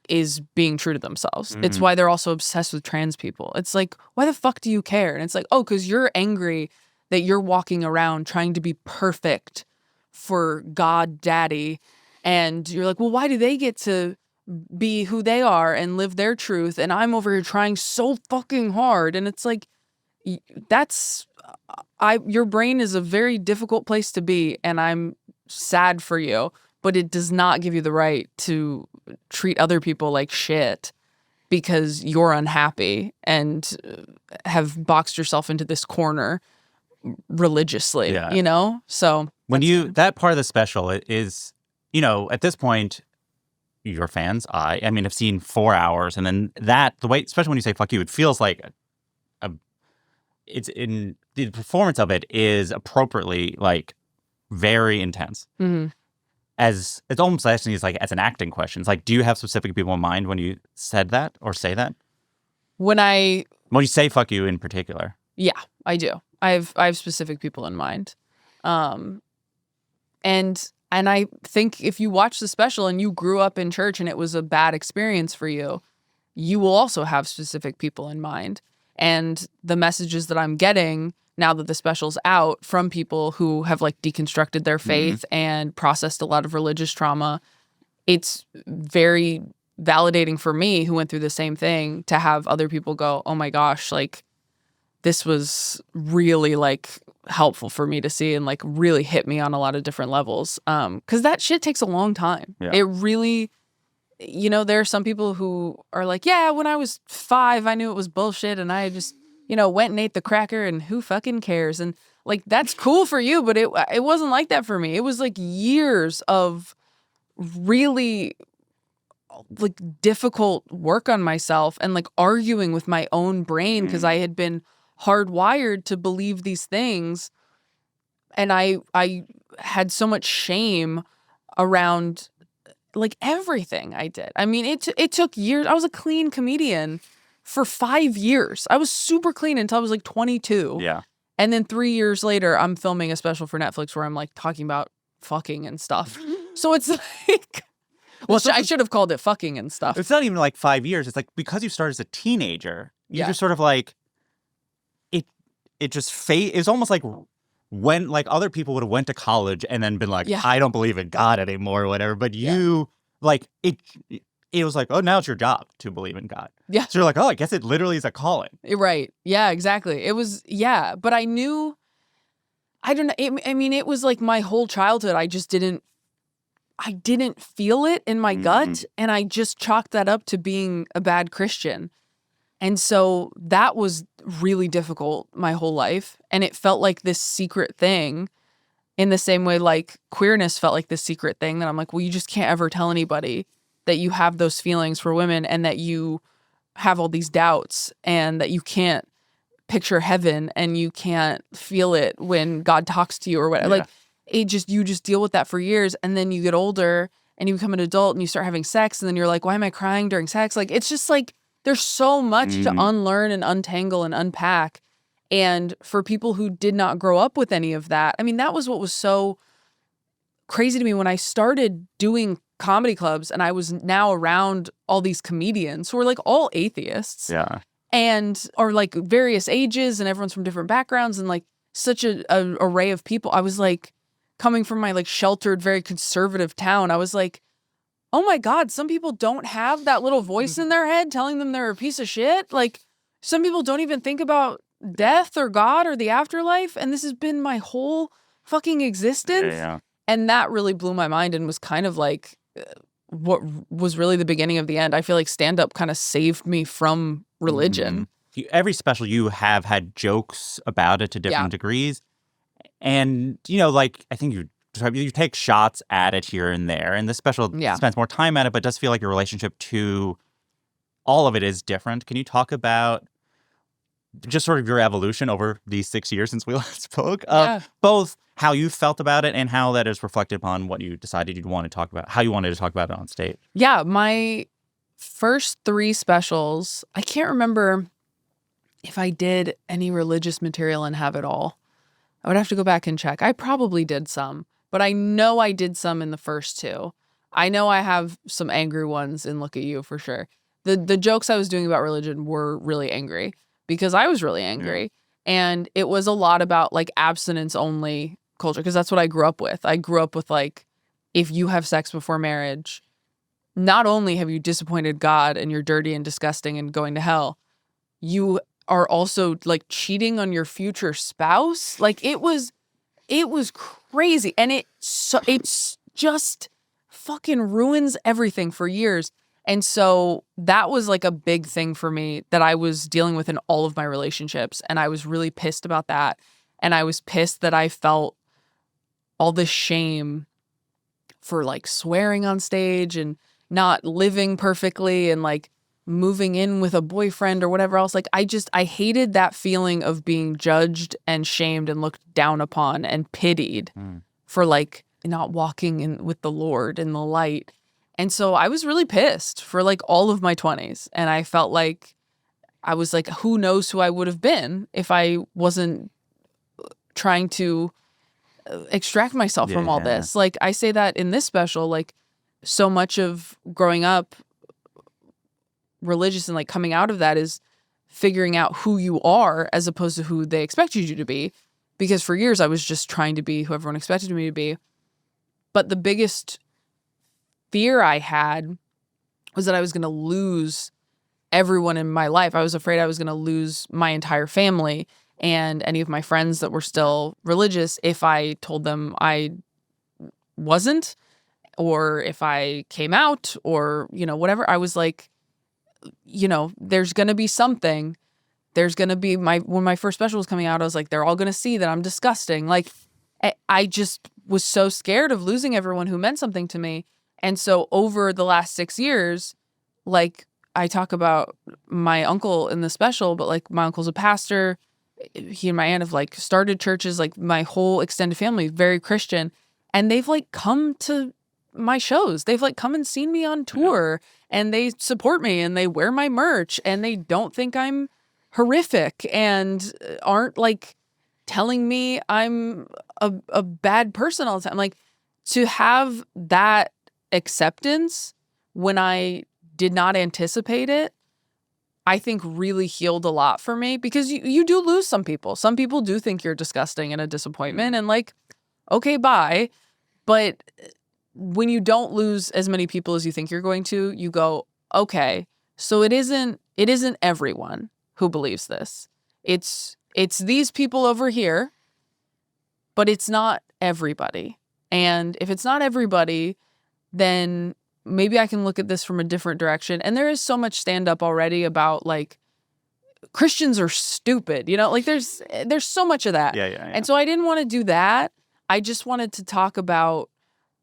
A: is being true to themselves. It's why they're also obsessed with trans people. It's like, why the fuck do you care? And it's like, oh, because you're angry that you're walking around trying to be perfect for God Daddy. And you're like, well, why do they get to be who they are and live their truth? And I'm over here trying so fucking hard. And it's like, your brain is a very difficult place to be. And I'm sad for you, but it does not give you the right to treat other people like shit because you're unhappy and have boxed yourself into this corner religiously, you know? So
C: when that part of the special is, at this point, your fans, I mean, I've seen 4 hours, and then the way, especially when you say fuck you, it feels like it's in the performance of it is appropriately like very intense. As it's almost asking you like as an acting question. It's like, do you have specific people in mind when you said that or say that? When you say fuck you in particular.
A: Yeah, I do. I have specific people in mind. And I think if you watch the special and you grew up in church and it was a bad experience for you, you will also have specific people in mind. And the messages that I'm getting now that the special's out from people who have like deconstructed their faith and processed a lot of religious trauma, it's very validating for me who went through the same thing to have other people go, oh my gosh, like this was really like helpful for me to see and like really hit me on a lot of different levels. Because that shit takes a long time.
C: Yeah.
A: It really, there are some people who are like, yeah, when I was 5, I knew it was bullshit and I just, went and ate the cracker and who fucking cares? And like, that's cool for you, but it wasn't like that for me. It was like years of really like difficult work on myself and like arguing with my own brain because I had been hardwired to believe these things. And I had so much shame around like everything I did. I mean, it took years. I was a clean comedian for 5 years. I was super clean until I was like 22.
C: Yeah.
A: And then 3 years later, I'm filming a special for Netflix where I'm like talking about fucking and stuff. So it's like, well, I should have called it fucking and stuff.
C: It's not even like 5 years. It's like because you started as a teenager, you just sort of like it just it's almost like when like other people would have went to college and then been like, I don't believe in God anymore or whatever. But you like it was like, oh, now it's your job to believe in God.
A: Yeah.
C: So you're like, oh, I guess it literally is a calling.
A: Right. Yeah, exactly. It was, but I knew, I don't know. I mean, it was like my whole childhood. I didn't feel it in my gut. And I just chalked that up to being a bad Christian. And so that was really difficult my whole life. And it felt like this secret thing in the same way like queerness felt like this secret thing that I'm like, well, you just can't ever tell anybody that you have those feelings for women and that you have all these doubts and that you can't picture heaven and you can't feel it when God talks to you or whatever. Like you just deal with that for years. And then you get older and you become an adult and you start having sex. And then you're like, why am I crying during sex? Like, it's just like, there's so much to unlearn and untangle and unpack. And for people who did not grow up with any of that, I mean, that was what was so crazy to me when I started doing comedy clubs and I was now around all these comedians who are like all atheists.
C: Yeah.
A: And are like various ages and everyone's from different backgrounds and like such a array of people. I was like coming from my like sheltered, very conservative town. I was like, oh my God, some people don't have that little voice in their head telling them they're a piece of shit. Like some people don't even think about death or God or the afterlife. And this has been my whole fucking existence.
C: Yeah.
A: And that really blew my mind and was kind of like what was really the beginning of the end. I feel like stand-up kind of saved me from religion.
C: Every special you have had jokes about it to different degrees. And, like, I think you take shots at it here and there. And this special spends more time at it, but does feel like your relationship to all of it is different. Can you talk about just sort of your evolution over these 6 years since we last spoke of both how you felt about it and how that is reflected upon what you decided you'd want to talk about, how you wanted to talk about it on stage?
A: Yeah, my first 3 specials, I can't remember if I did any religious material and have it all. I would have to go back and check. I probably did some, but I know I did some in the first 2. I know I have some angry ones in Look at You for sure. The jokes I was doing about religion were really angry because I was really angry. Yeah. And it was a lot about like abstinence only culture because that's what I grew up with. I grew up with like, if you have sex before marriage, not only have you disappointed God and you're dirty and disgusting and going to hell, you are also like cheating on your future spouse. Like it was crazy. And it's just fucking ruins everything for years. And so that was like a big thing for me that I was dealing with in all of my relationships. And I was really pissed about that. And I was pissed that I felt all this shame for like swearing on stage and not living perfectly and like moving in with a boyfriend or whatever else. Like I hated that feeling of being judged and shamed and looked down upon and pitied for like not walking in with the Lord in the light. And so I was really pissed for like all of my 20s. And I felt like I was like, who knows who I would have been if I wasn't trying to extract myself from all this. Like I say that in this special, like so much of growing up religious and like coming out of that is figuring out who you are as opposed to who they expected you to be. Because for years I was just trying to be who everyone expected me to be. But the biggest fear I had was that I was going to lose everyone in my life. I was afraid I was going to lose my entire family and any of my friends that were still religious, if I told them I wasn't, or if I came out, or, whatever, I was like, there's going to be something. There's going to be when my first special was coming out, I was like, they're all going to see that I'm disgusting. Like, I just was so scared of losing everyone who meant something to me. And so over the last 6 years, like, I talk about my uncle in the special, but like my uncle's a pastor. He and my aunt have like started churches, like my whole extended family, very Christian. And they've like come to my shows. They've like come and seen me on tour, and they support me and they wear my merch, and they don't think I'm horrific and aren't like telling me I'm a bad person all the time. Like, to have that acceptance when I did not anticipate it, I think really healed a lot for me, because you do lose some people. Some people do think you're disgusting and a disappointment, and like, okay, bye. But when you don't lose as many people as you think you're going to, you go, okay, so it isn't everyone who believes this. It's these people over here, but it's not everybody. And if it's not everybody, then maybe I can look at this from a different direction. And there is so much stand-up already about like Christians are stupid, like there's so much of that.
C: Yeah.
A: And so I didn't want to do that. I just wanted to talk about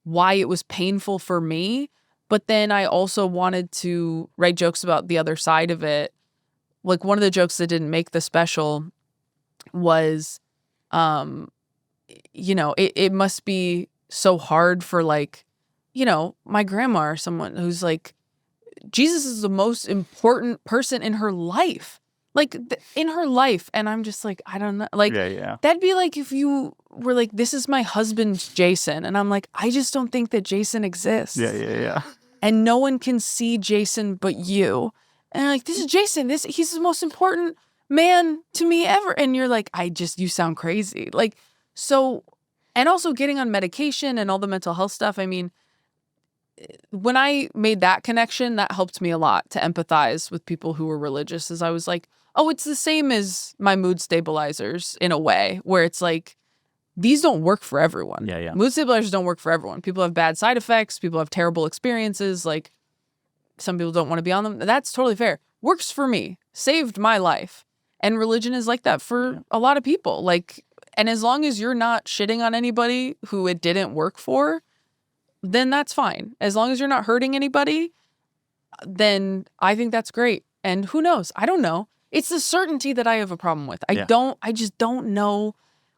A: why it was painful for me. But then I also wanted to write jokes about the other side of it. Like, one of the jokes that didn't make the special was, it must be so hard for like, my grandma or someone who's like, Jesus is the most important person in her life. Like, in her life. And I'm just like, I don't know. Like, that'd be like if you were like, this is my husband, Jason. And I'm like, I just don't think that Jason exists.
C: Yeah.
A: And no one can see Jason but you. And I'm like, this is Jason. He's the most important man to me ever. And you're like, you sound crazy. Like, so, and also getting on medication and all the mental health stuff. I mean, when I made that connection, that helped me a lot to empathize with people who were religious, as I was like, oh, it's the same as my mood stabilizers in a way, where it's like, these don't work for everyone.
C: Yeah.
A: Mood stabilizers don't work for everyone. People have bad side effects. People have terrible experiences. Like, some people don't want to be on them. That's totally fair. Works for me. Saved my life. And religion is like that for a lot of people. Like, and as long as you're not shitting on anybody who it didn't work for, then that's fine. As long as you're not hurting anybody, then I think that's great. And who knows? I don't know. It's the certainty that I have a problem with. I just don't know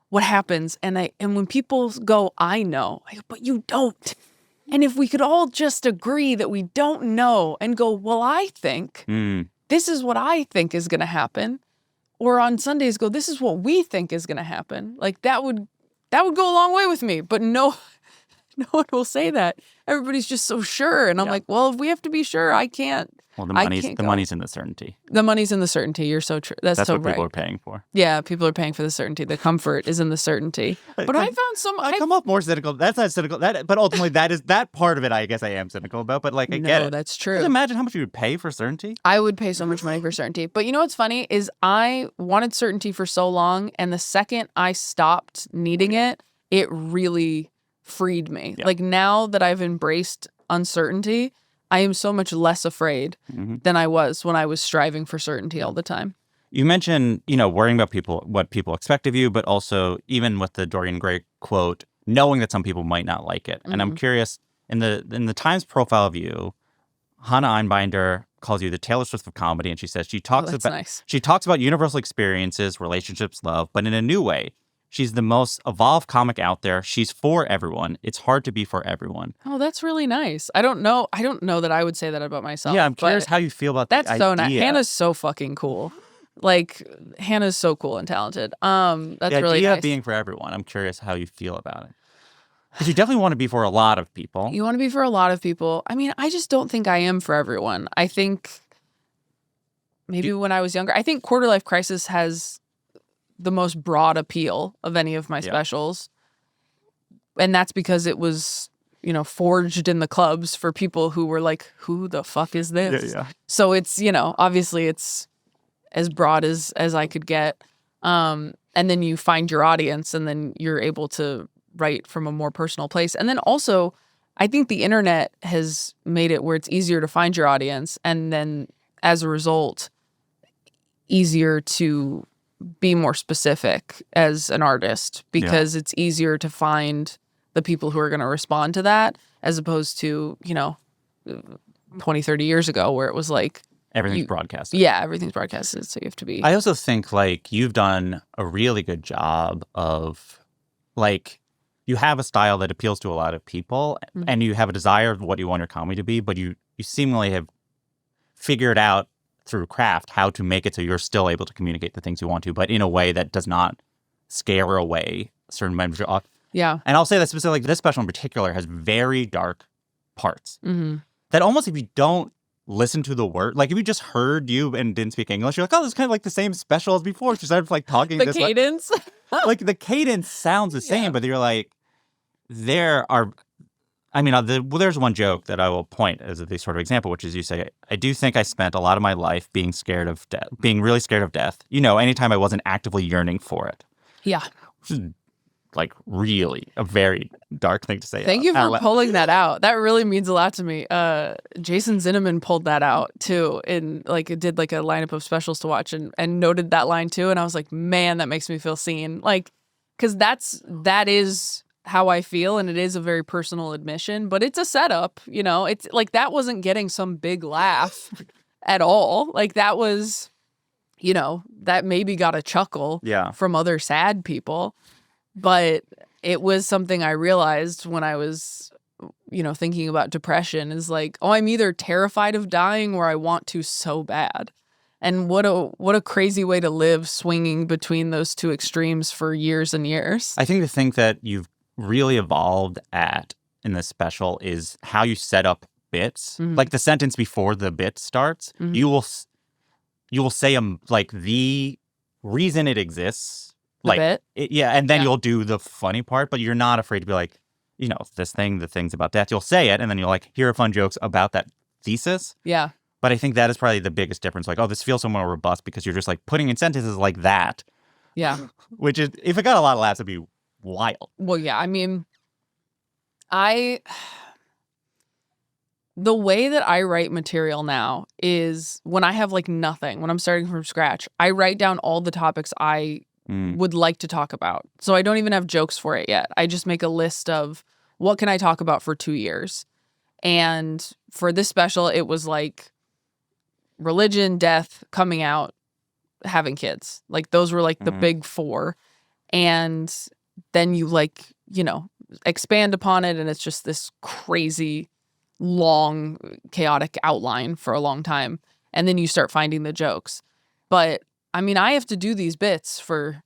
A: what happens. And when people go, I know, I go, but you don't. And if we could all just agree that we don't know and go, well, I think this is what I think is going to happen. Or on Sundays go, this is what we think is going to happen. Like, that would go a long way with me. But no one will say that. Everybody's just so sure. And I'm like, well, if we have to be sure, I can't.
C: Well, the money's in the certainty.
A: The money's in the certainty. You're so true. That's so
C: what
A: right.
C: People are paying for.
A: Yeah, people are paying for the certainty. The comfort is in the certainty. But I found some.
C: I come off more cynical. That's not cynical. But ultimately, that part of it, I guess I am cynical about. But like, I get it.
A: No, that's true.
C: Just imagine how much you would pay for certainty.
A: I would pay so much money for certainty. But you know what's funny is I wanted certainty for so long, and the second I stopped needing it, it really freed me. Yeah. Like, now that I've embraced uncertainty, I am so much less afraid than I was when I was striving for certainty all the time.
C: You mentioned, worrying about what people expect of you, but also even with the Dorian Gray quote, knowing that some people might not like it. And I'm curious, in the Times profile of you, Hannah Einbinder calls you the Taylor Swift of comedy, and she says she talks about universal experiences, relationships, love, but in a new way. She's the most evolved comic out there. She's for everyone. It's hard to be for everyone.
A: Oh, that's really nice. I don't know that I would say that about myself.
C: Yeah, I'm curious how you feel about that.
A: That's so nice. Hannah's so fucking cool. Like, Hannah's so cool and talented. That's really nice. The idea
C: of being for everyone. I'm curious how you feel about it. Because you definitely want to be for a lot of people.
A: You want to be for a lot of people. I mean, I just don't think I am for everyone. I think maybe when I was younger, I think Quarter Life Crisis has the most broad appeal of any of my specials. And that's because it was, forged in the clubs for people who were like, who the fuck is this?
C: Yeah.
A: So it's, obviously it's as broad as I could get. And then you find your audience, and then you're able to write from a more personal place. And then also, I think the internet has made it where it's easier to find your audience, and then as a result, easier to be more specific as an artist, because it's easier to find the people who are going to respond to that, as opposed to, 20, 30 years ago where it was like,
C: Everything's broadcasted.
A: yeah, everything's broadcasted. So you have to be.
C: I also think like you've done a really good job of like you have a style that appeals to a lot of people, and you have a desire of what you want your comedy to be, but you seemingly have figured out through craft how to make it so you're still able to communicate the things you want to, but in a way that does not scare away certain members of.
A: Yeah.
C: And I'll say that specifically, this special in particular has very dark parts that almost, if you don't listen to the word, like if you just heard you and didn't speak English, you're like, oh, this is kind of like the same special as before. She started like talking
A: The
C: this
A: cadence.
C: like the cadence sounds the same, but you're like, there's one joke that I will point as a sort of example, which is you say, I do think I spent a lot of my life being really scared of death. Anytime I wasn't actively yearning for it.
A: Yeah.
C: Which is like really a very dark thing to say.
A: Thank you for pulling that out. That really means a lot to me. Jason Zinnemann pulled that out too, and like it did like a lineup of specials to watch, and noted that line too. And I was like, man, that makes me feel seen. Like, because that is how I feel, and it is a very personal admission, but it's a setup. It's like that wasn't getting some big laugh at all. Like that was, that maybe got a chuckle from other sad people. But it was something I realized when I was, thinking about depression, is like, oh, I'm either terrified of dying or I want to so bad. And what a crazy way to live, swinging between those two extremes for years and years.
C: I think the thing that you've really evolved at in this special is how you set up bits. Like the sentence before the bit starts, you will say like the reason it exists. Like, and then you'll do the funny part, but you're not afraid to be like, the things about death. You'll say it, and then you'll like hear fun jokes about that thesis.
A: Yeah.
C: But I think that is probably the biggest difference. Like, oh, this feels so more robust because you're just like putting in sentences like that.
A: Yeah.
C: Which is, if it got a lot of laughs, it'd be wild.
A: Well, yeah. I mean, the way that I write material now is when I have like nothing, when I'm starting from scratch, I write down all the topics I would like to talk about. So I don't even have jokes for it yet. I just make a list of what can I talk about for 2 years. And for this special, it was like religion, death, coming out, having kids. Like those were like the big four. And then you like, expand upon it, and it's just this crazy, long, chaotic outline for a long time. And then you start finding the jokes. But I mean, I have to do these bits for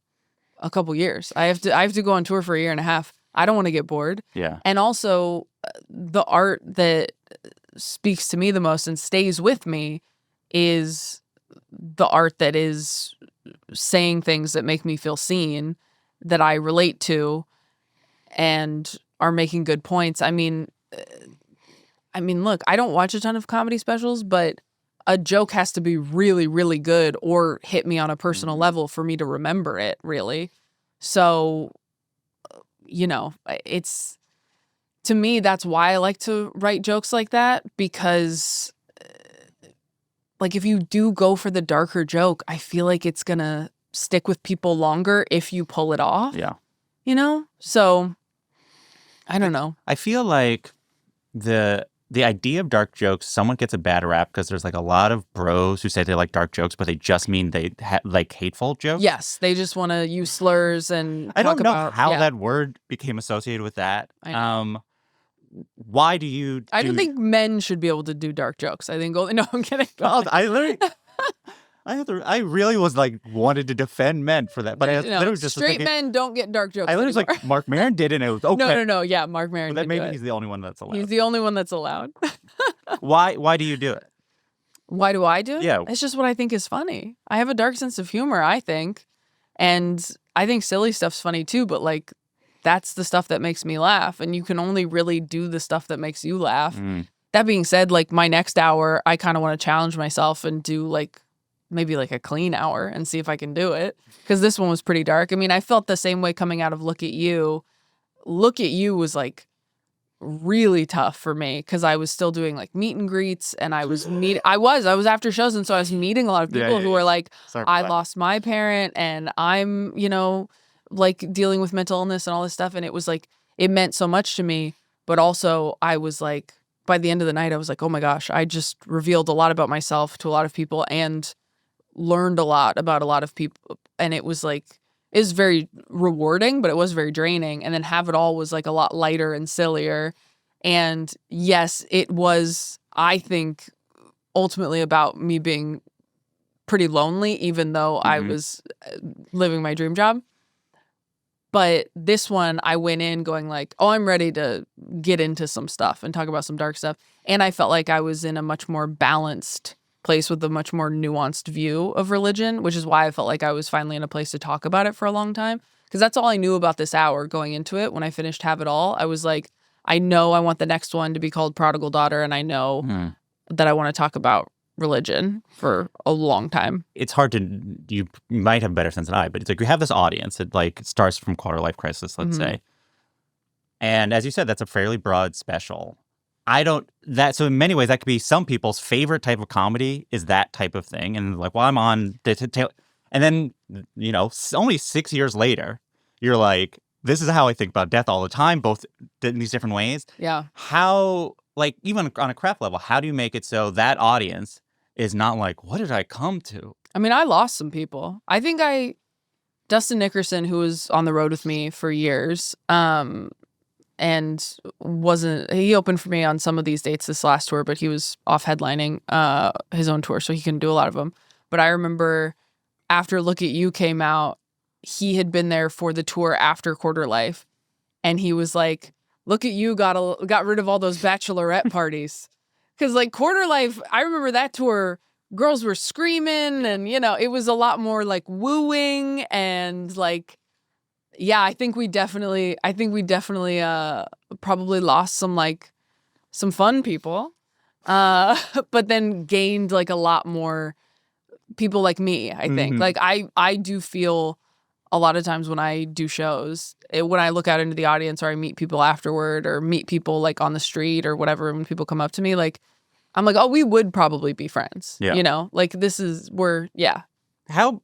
A: a couple years. I have to go on tour for a year and a half. I don't want to get bored.
C: Yeah.
A: And also, the art that speaks to me the most and stays with me is the art that is saying things that make me feel seen, that I relate to, and are making good points. I mean, look, I don't watch a ton of comedy specials, but a joke has to be really, really good or hit me on a personal level for me to remember it, really. So, it's, to me, that's why I like to write jokes like that, because like if you do go for the darker joke, I feel like it's going to stick with people longer if you pull it off.
C: Yeah.
A: So I don't know.
C: I feel like the idea of dark jokes, someone gets a bad rap because there's like a lot of bros who say they like dark jokes, but they just mean they like hateful jokes.
A: Yes, they just want to use slurs and
C: I don't
A: talk
C: know
A: about,
C: how that word became associated with that.
A: I know.
C: Why do you?
A: I don't think men should be able to do dark jokes. I think no, I'm kidding.
C: I really was like wanted to defend men for that, but I literally just
A: straight men don't get dark jokes.
C: I literally was like, Mark Maron did it, and it was okay.
A: No. Yeah, Mark Maron.
C: Well,
A: did
C: maybe
A: do
C: he's the only one that's allowed.
A: He's the only one that's allowed.
C: Why do you do it?
A: Why do I do it?
C: Yeah.
A: It's just what I think is funny. I have a dark sense of humor, I think. And I think silly stuff's funny too, but like that's the stuff that makes me laugh. And you can only really do the stuff that makes you laugh. That being said, like my next hour, I kind of want to challenge myself and do like maybe like a clean hour and see if I can do it. Because this one was pretty dark. I mean, I felt the same way coming out of Look at You. Look at You was like really tough for me because I was still doing like meet and greets, and I was after shows, and so I was meeting a lot of people who were like, I lost my parent, and I'm, like dealing with mental illness and all this stuff, and it was like it meant so much to me, but also I was like, by the end of the night I was like, oh my gosh, I just revealed a lot about myself to a lot of people and learned a lot about a lot of people, and it was like it was very rewarding, but it was very draining. And then Have It All was like a lot lighter and sillier. And yes, it was, I think, ultimately about me being pretty lonely, even though I was living my dream job. But this one, I went in going like, oh, I'm ready to get into some stuff and talk about some dark stuff. And I felt like I was in a much more balanced place with a much more nuanced view of religion, which is why I felt like I was finally in a place to talk about it for a long time. Because that's all I knew about this hour going into it. When I finished Have It All, I was like, I know I want the next one to be called Prodigal Daughter, and I know that I want to talk about religion for a long time.
C: It's hard to, you might have a better sense than I, but it's like you have this audience. It like starts from Quarter Life Crisis, let's say. And as you said, that's a fairly broad special. So in many ways, that could be some people's favorite type of comedy is that type of thing. And like, well, I'm on and then, only 6 years later, you're like, this is how I think about death all the time, both in these different ways.
A: Yeah.
C: How, like, even on a craft level, how do you make it so that audience is not like, what did I come to?
A: I mean, I lost some people. I think Dustin Nickerson, who was on the road with me for years, and he opened for me on some of these dates this last tour, but he was off headlining his own tour, so he couldn't do a lot of them. But I remember after Look at You came out, he had been there for the tour after Quarter Life, and he was like, Look at You got rid of all those bachelorette parties. Because like Quarter Life, I remember that tour, girls were screaming, and it was a lot more like wooing, and like, yeah, I think we definitely probably lost some fun people, but then gained like a lot more people like me. I think like I do feel a lot of times when I do shows, when I look out into the audience or I meet people afterward or meet people like on the street or whatever, when people come up to me, like I'm like, oh, we would probably be friends.
C: Yeah.
A: Like yeah.
C: How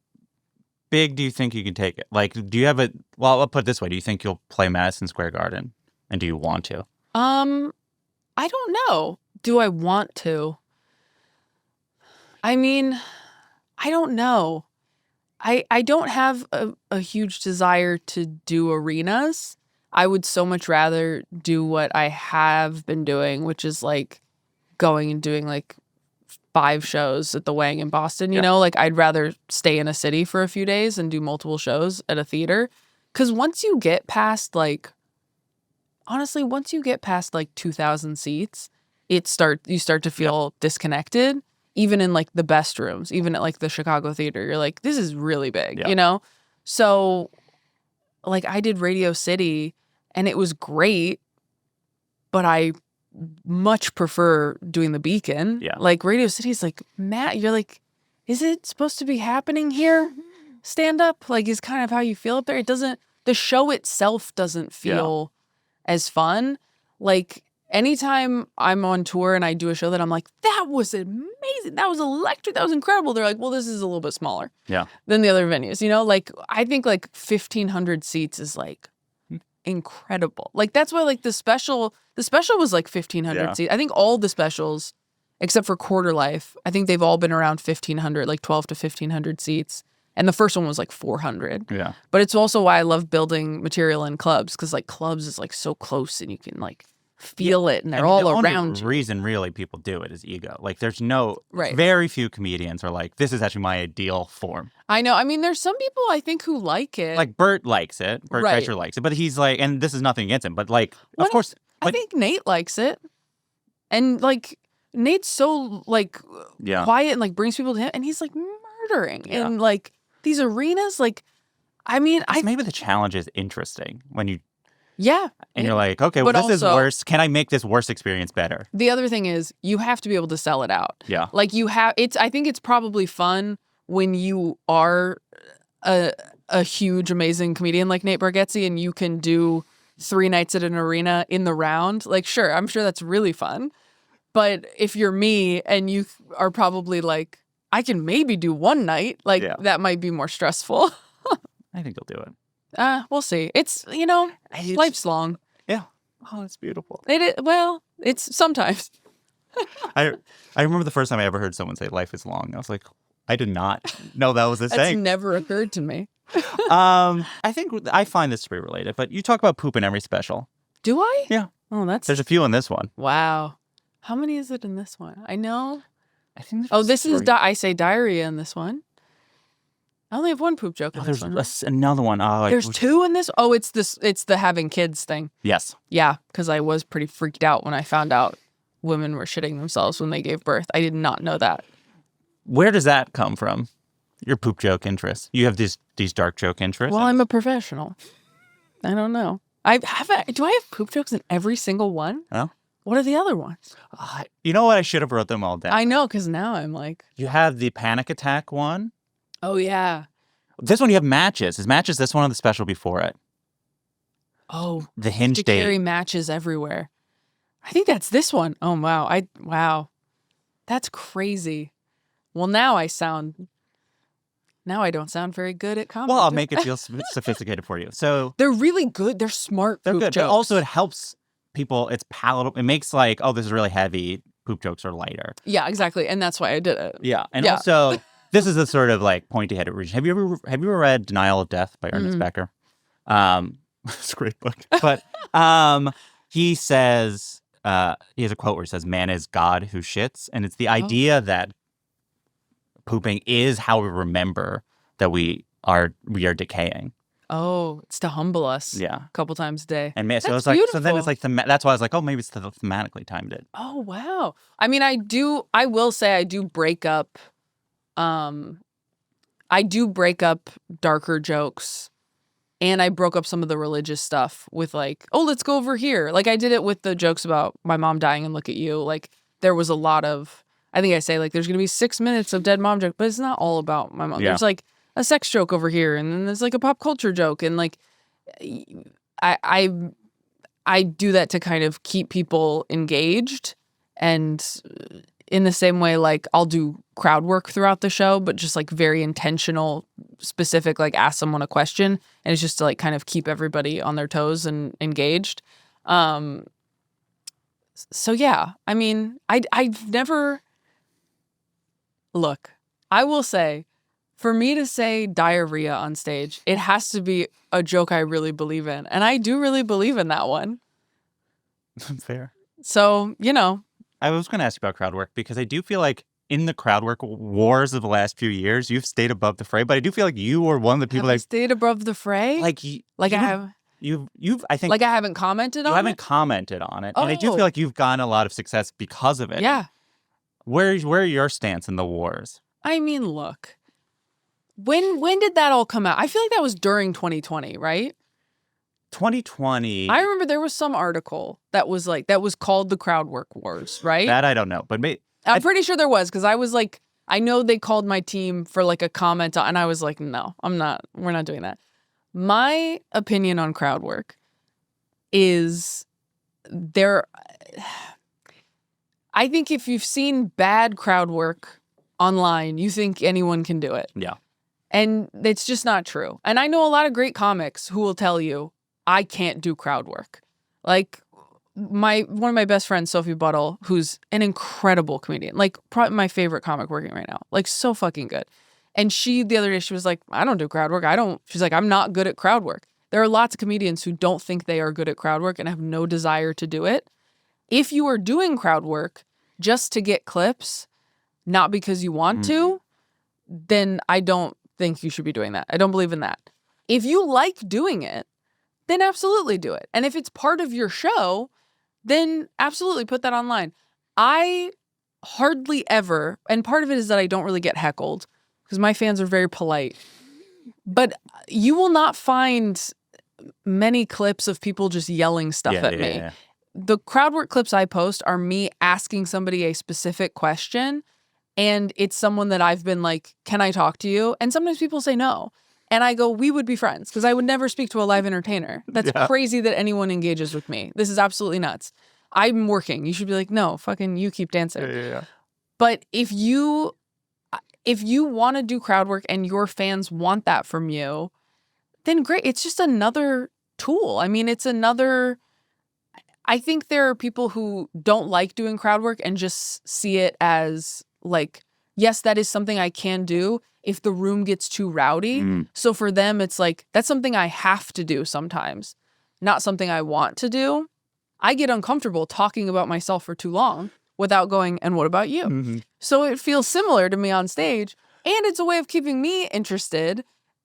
C: big do you think you can take it? Like, do you have well, I'll put it this way. Do you think you'll play Madison Square Garden? And do you want to?
A: I don't know. Do I want to? I mean, I don't know. I don't have a huge desire to do arenas. I would so much rather do what I have been doing, which is like going and doing like 5 shows at the Wang in Boston, like I'd rather stay in a city for a few days and do multiple shows at a theater. Because once you get past like 2,000 seats, you start to feel disconnected, even in like the best rooms, even at like the Chicago Theater. You're like, this is really big, So like I did Radio City and it was great, but I much prefer doing the Beacon.
C: Yeah.
A: Like Radio City is like, Matt, you're like, is it supposed to be happening here? Stand up, like, is kind of how you feel up there. The show itself doesn't feel as fun. Like anytime I'm on tour and I do a show that I'm like, that was amazing, that was electric, that was incredible, they're like, well, this is a little bit smaller than the other venues. Like I think like 1,500 seats is like incredible. Like that's why like the special was like 1,500 seats. I think all the specials except for Quarter Life, I think they've all been around 1,500, like 12 to 1,500 seats. And the first one was like 400.
C: Yeah.
A: But it's also why I love building material in clubs, because like clubs is like so close and you can like feel it and they're all around you.
C: The reason really people do it is ego. Like there's
A: Right.
C: very few comedians are like, this is actually my ideal form.
A: I know. I mean, there's some people I think who like it.
C: Like Bert likes it. Bert
A: Right.
C: Kreischer likes it. But he's like, and this is nothing against him, but like, of course.
A: I think Nate likes it. And like Nate's so like quiet and like brings people to him, and he's like murdering in like these arenas. Like, I mean,
C: maybe the challenge is interesting when you and you're like, okay, well,
A: but
C: this is worse. Can I make this worse experience better?
A: The other thing is you have to be able to sell it out.
C: Yeah.
A: Like I think it's probably fun when you are a huge, amazing comedian like Nate Bargatze and you can do 3 nights at an arena in the round. Like, sure, I'm sure that's really fun. But if you're me and you are probably like, I can maybe do 1 night, like that might be more stressful.
C: I think you'll do it.
A: We'll see. It's, life's long.
C: Yeah. Oh, it's beautiful.
A: It's sometimes.
C: I remember the first time I ever heard someone say life is long. I was like, I did not know that was a
A: That's
C: saying.
A: never occurred to me.
C: I think I find this to be related, but you talk about poop in every special.
A: Do I?
C: Yeah.
A: Oh,
C: There's a few in this one.
A: Wow. How many is it in this one? I know.
C: I think.
A: This is I say diarrhea in this one. I only have 1 poop joke in this one.
C: There's another one.
A: There's 2 in this? Oh, it's the having kids thing.
C: Yes.
A: Yeah, because I was pretty freaked out when I found out women were shitting themselves when they gave birth. I did not know that.
C: Where does that come from? Your poop joke interest. You have these dark joke interests.
A: Well, I'm a professional. I don't know. Do I have poop jokes in every single one?
C: Oh.
A: What are the other ones?
C: You know what? I should have wrote them all down.
A: I know, because now I'm like...
C: You have the panic attack one.
A: Oh, yeah.
C: This one you have matches. Is matches this one or the special before it?
A: Oh.
C: The hinge
A: to
C: date.
A: Carry matches everywhere. I think that's this one. Oh, wow. Wow. That's crazy. Well, now I don't sound very good at comedy.
C: Well, I'll make it feel sophisticated for you. So
A: they're really good. They're smart.
C: They're
A: poop
C: good.
A: jokes.
C: But also it helps people. It's palatable. It makes like, oh, this is really heavy. Poop jokes are lighter.
A: Yeah, exactly. And that's why I did it.
C: Yeah. And also, this is a sort of like pointy-headed version. Have you ever read Denial of Death by Ernest Becker? It's a great book. But he says, he has a quote where he says, "Man is God who shits." And it's the idea that pooping is how we remember that we are decaying.
A: Oh, it's to humble us.
C: Yeah,
A: a couple times a day.
C: And so
A: that's
C: it's like
A: beautiful.
C: so then it's like that's why I was like, oh, maybe it's thematically timed it.
A: Oh wow. I mean, I will say I do break up. I do break up darker jokes, and I broke up some of the religious stuff with like, oh, let's go over here. Like I did it with the jokes about my mom dying and look at you. Like there was a lot of. I think I say like there's gonna be 6 minutes of dead mom joke, but it's not all about my mom.
C: Yeah.
A: There's like a sex joke over here, and then there's like a pop culture joke, and like I do that to kind of keep people engaged, and in the same way, like I'll do crowd work throughout the show, but just like very intentional, specific, like ask someone a question, and it's just to like kind of keep everybody on their toes and engaged. So yeah, I mean, I've never. Look, I will say, for me to say diarrhea on stage, it has to be a joke I really believe in. And I do really believe in that one.
C: Fair.
A: So,
C: I was going to ask you about crowd work because I do feel like in the crowd work wars of the last few years, you've stayed above the fray. But I do feel like you were one of the people
A: that stayed above the fray. I think I haven't commented on it.
C: You haven't commented on it, and I do feel like you've gotten a lot of success because of it.
A: Yeah.
C: Where are your stance in the wars?
A: I mean, look, when did that all come out? I feel like that was during 2020, right?
C: 2020.
A: I remember there was some article that was called the Crowd Work Wars, right?
C: That I don't know, but
A: I'm pretty sure there was, because I was like, I know they called my team for like a comment, and I was like, no, we're not doing that. My opinion on crowd work is I think if you've seen bad crowd work online, you think anyone can do it.
C: Yeah.
A: And it's just not true. And I know a lot of great comics who will tell you, I can't do crowd work. Like one of my best friends, Sophie Buttle, who's an incredible comedian, like probably my favorite comic working right now, like so fucking good. And the other day, she was like, I don't do crowd work. She's like, I'm not good at crowd work. There are lots of comedians who don't think they are good at crowd work and have no desire to do it. If you are doing crowd work just to get clips, not because you want to, then I don't think you should be doing that. I don't believe in that. If you like doing it, then absolutely do it. And if it's part of your show, then absolutely put that online. I hardly ever, and part of it is that I don't really get heckled because my fans are very polite, but you will not find many clips of people just yelling stuff at me. The crowd work clips I post are me asking somebody a specific question and it's someone that I've been like, can I talk to you? And sometimes people say no. And I go, we would be friends because I would never speak to a live entertainer. That's crazy that anyone engages with me. This is absolutely nuts. I'm working. You should be like, no, fucking you keep dancing.
C: Yeah.
A: But if you want to do crowd work and your fans want that from you, then great. It's just another tool. I mean, it's another. I think there are people who don't like doing crowd work and just see it as like, yes, that is something I can do if the room gets too rowdy. So for them, it's like, that's something I have to do sometimes, not something I want to do. I get uncomfortable talking about myself for too long without going, and what about you? So it feels similar to me on stage. And it's a way of keeping me interested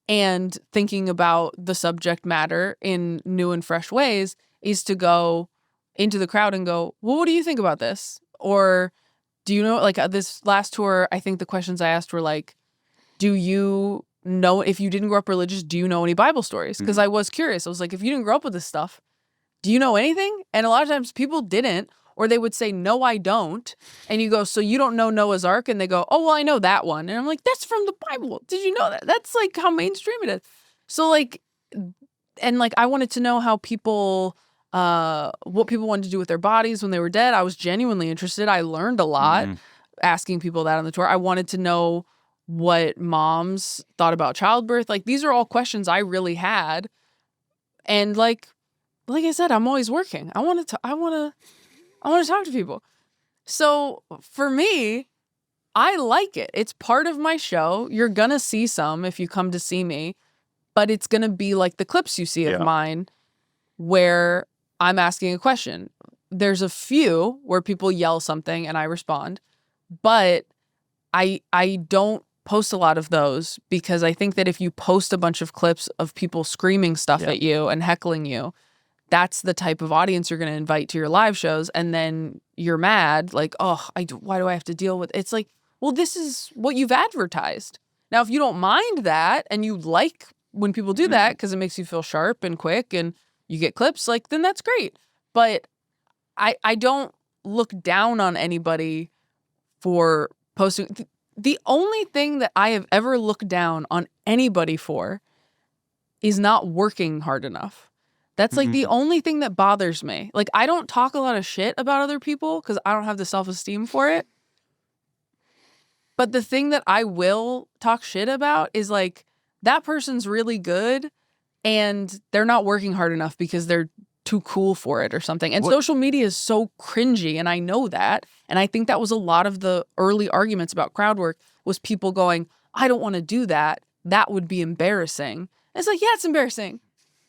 A: and thinking about the subject matter in new and fresh ways, is to go into the crowd and go, well, what do you think about this? Or do you know, like this last tour, I think the questions I asked were like, do you know, if you didn't grow up religious, do you know any Bible stories? Because I was curious. I was like, if you didn't grow up with this stuff, do you know anything? And a lot of times people didn't, or they would say, no, I don't. And you go, so you don't know Noah's Ark? And they go, oh, well, I know that one. And I'm like, that's from the Bible. Did you know that? That's like how mainstream it is. So like, and like, I wanted to know how people, what people wanted to do with their bodies when they were dead. I was genuinely interested. I learned a lot asking people that on the tour. I wanted to know what moms thought about childbirth. Like, these are all questions I really had. And like I said, I'm always working. I want to talk to people. So for me, I like it. It's part of my show. You're going to see some if you come to see me, but it's going to be like the clips you see of mine where I'm asking a question. There's a few where people yell something and I respond, but I don't post a lot of those because I think that if you post a bunch of clips of people screaming stuff at you and heckling you, that's the type of audience you're going to invite to your live shows. And then you're mad, like, oh, why do I have to deal with it? It's like, well, this is what you've advertised. Now, if you don't mind that and you like when people do that because it makes you feel sharp and quick and you get clips, like, then that's great. But I don't look down on anybody for posting. The only thing that I have ever looked down on anybody for is not working hard enough. That's like the only thing that bothers me. Like, I don't talk a lot of shit about other people because I don't have the self-esteem for it. But the thing that I will talk shit about is like, that person's really good and they're not working hard enough because they're too cool for it or something. And social media is so cringy, and I know that. And I think that was a lot of the early arguments about crowd work was people going, I don't want to do that. That would be embarrassing. And it's like, yeah, it's embarrassing,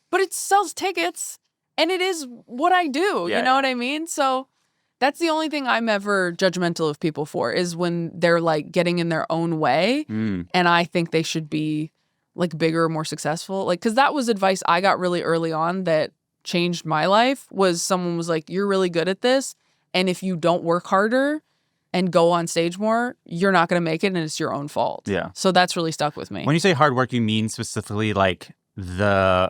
A: but it sells tickets and it is what I do. You know what I mean? So that's the only thing I'm ever judgmental of people for, is when they're like getting in their own way. And I think they should be like bigger, more successful. Like, cause that was advice I got really early on that changed my life, was someone was like, you're really good at this. And if you don't work harder and go on stage more, you're not going to make it and it's your own fault. Yeah. So that's really stuck with me.
C: When you say hard work, you mean specifically like I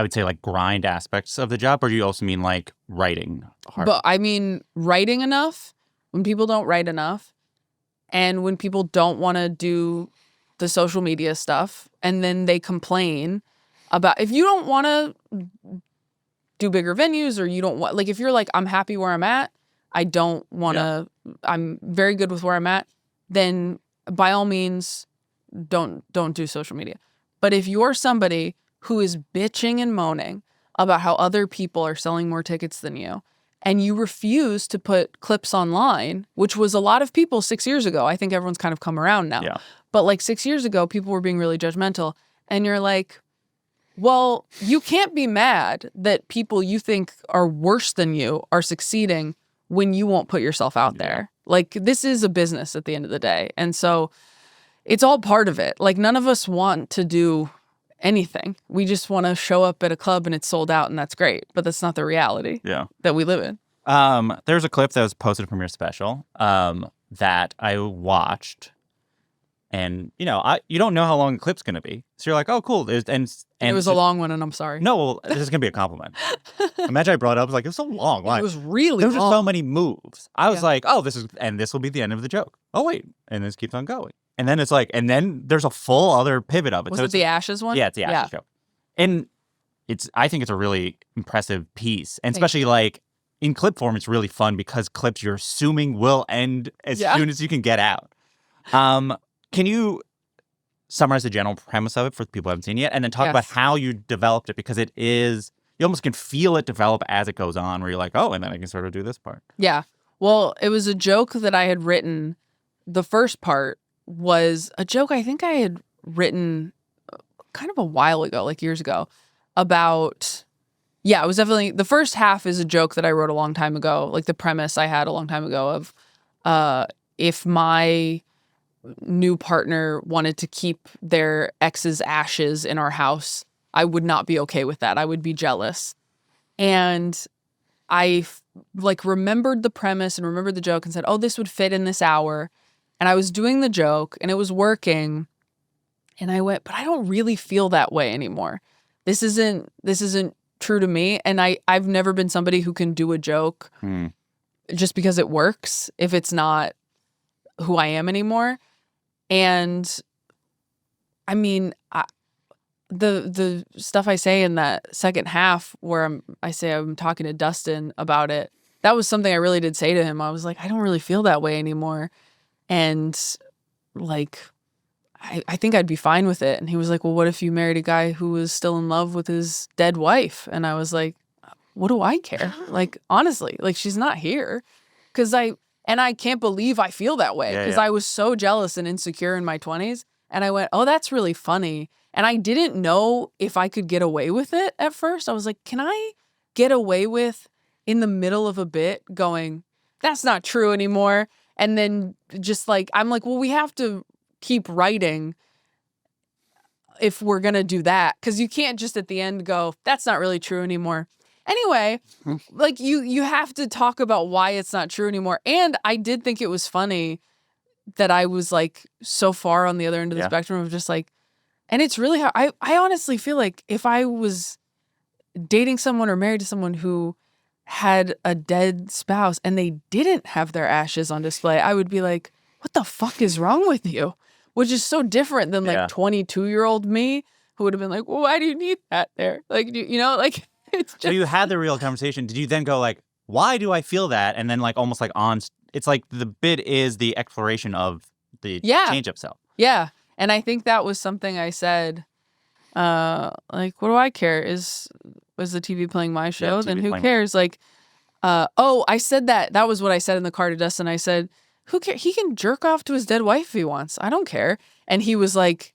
C: would say like grind aspects of the job, or do you also mean like writing hard?
A: But I mean, writing enough when people don't write enough, and when people don't want to do the social media stuff and then they complain about, if you don't want to do bigger venues, or you don't want, like, if you're like, I'm happy where I'm at, I don't want to, I'm very good with where I'm at, then by all means, don't do social media. But if you're somebody who is bitching and moaning about how other people are selling more tickets than you, and you refuse to put clips online, which was a lot of people 6 years ago. I think everyone's kind of come around now. Yeah. But like 6 years ago, people were being really judgmental. And you're like, well, you can't be mad that people you think are worse than you are succeeding when you won't put yourself out there. Like, this is a business at the end of the day. And so it's all part of it. Like, none of us want to do anything. We just want to show up at a club and it's sold out, and that's great. But that's not the reality that we live in.
C: There's a clip that was posted from your special that I watched. And, you know, you don't know how long the clip's going to be. So you're like, oh, cool. And
A: it was a long one, and I'm sorry.
C: No, well, this is going to be a compliment. Imagine I brought it up. I was like, it was so long. Like,
A: it was really
C: There were
A: long.
C: so many moves. I was like, oh, this will be the end of the joke. oh, wait. And this keeps on going. And then it's like, and then there's a full other pivot of it.
A: Was
C: so
A: it the Ashes one?
C: Yeah, it's the Ashes show. And I think it's a really impressive piece. And especially like in clip form, it's really fun because clips you're assuming will end as soon as you can get out. Can you summarize the general premise of it for people who haven't seen it yet? And then talk about how you developed it, because it is, you almost can feel it develop as it goes on, where you're like, oh, and then I can sort of do this part.
A: Yeah. Well, it was a joke that I had written. The first part was a joke I think I had written kind of a while ago, like years ago, about, it was definitely, the first half is a joke that I wrote a long time ago, like the premise I had a long time ago of if my new partner wanted to keep their ex's ashes in our house, I would not be okay with that. I would be jealous. And I remembered the premise and remembered the joke and said, oh, this would fit in this hour. And I was doing the joke and it was working. And I went, but I don't really feel that way anymore. This isn't true to me. And I've never been somebody who can do a joke just because it works if it's not who I am anymore. And I mean, the stuff I say in that second half where I say I'm talking to Dustin about it, that was something I really did say to him. I was like, I don't really feel that way anymore. And like, I think I'd be fine with it. And he was like, well, what if you married a guy who was still in love with his dead wife? And I was like, what do I care? Like, honestly, like, she's not here. And I can't believe I feel that way because I was so jealous and insecure in my 20s. And I went, oh, that's really funny. And I didn't know if I could get away with it at first. I was like, can I get away with in the middle of a bit going, that's not true anymore? And then just like, I'm like, well, we have to keep writing if we're going to do that. Because you can't just at the end go, that's not really true anymore. Anyway, like you have to talk about why it's not true anymore. And I did think it was funny that I was like so far on the other end of the spectrum of just like, and it's really how I honestly feel like if I was dating someone or married to someone who had a dead spouse and they didn't have their ashes on display, I would be like, what the fuck is wrong with you? Which is so different than like 22-year-old me who would have been like, well, why do you need that there? Like, you know, like it's just.
C: So you had the real conversation. Did you then go like, why do I feel that? And then like almost like it's like the bit is the exploration of the change of self.
A: Yeah. And I think that was something I said, like, what do I care? Was the TV playing my show?
C: Yeah,
A: then who cares? Like, I said that. That was what I said in the car to Dustin. I said, who cares? He can jerk off to his dead wife if he wants. I don't care. And he was like,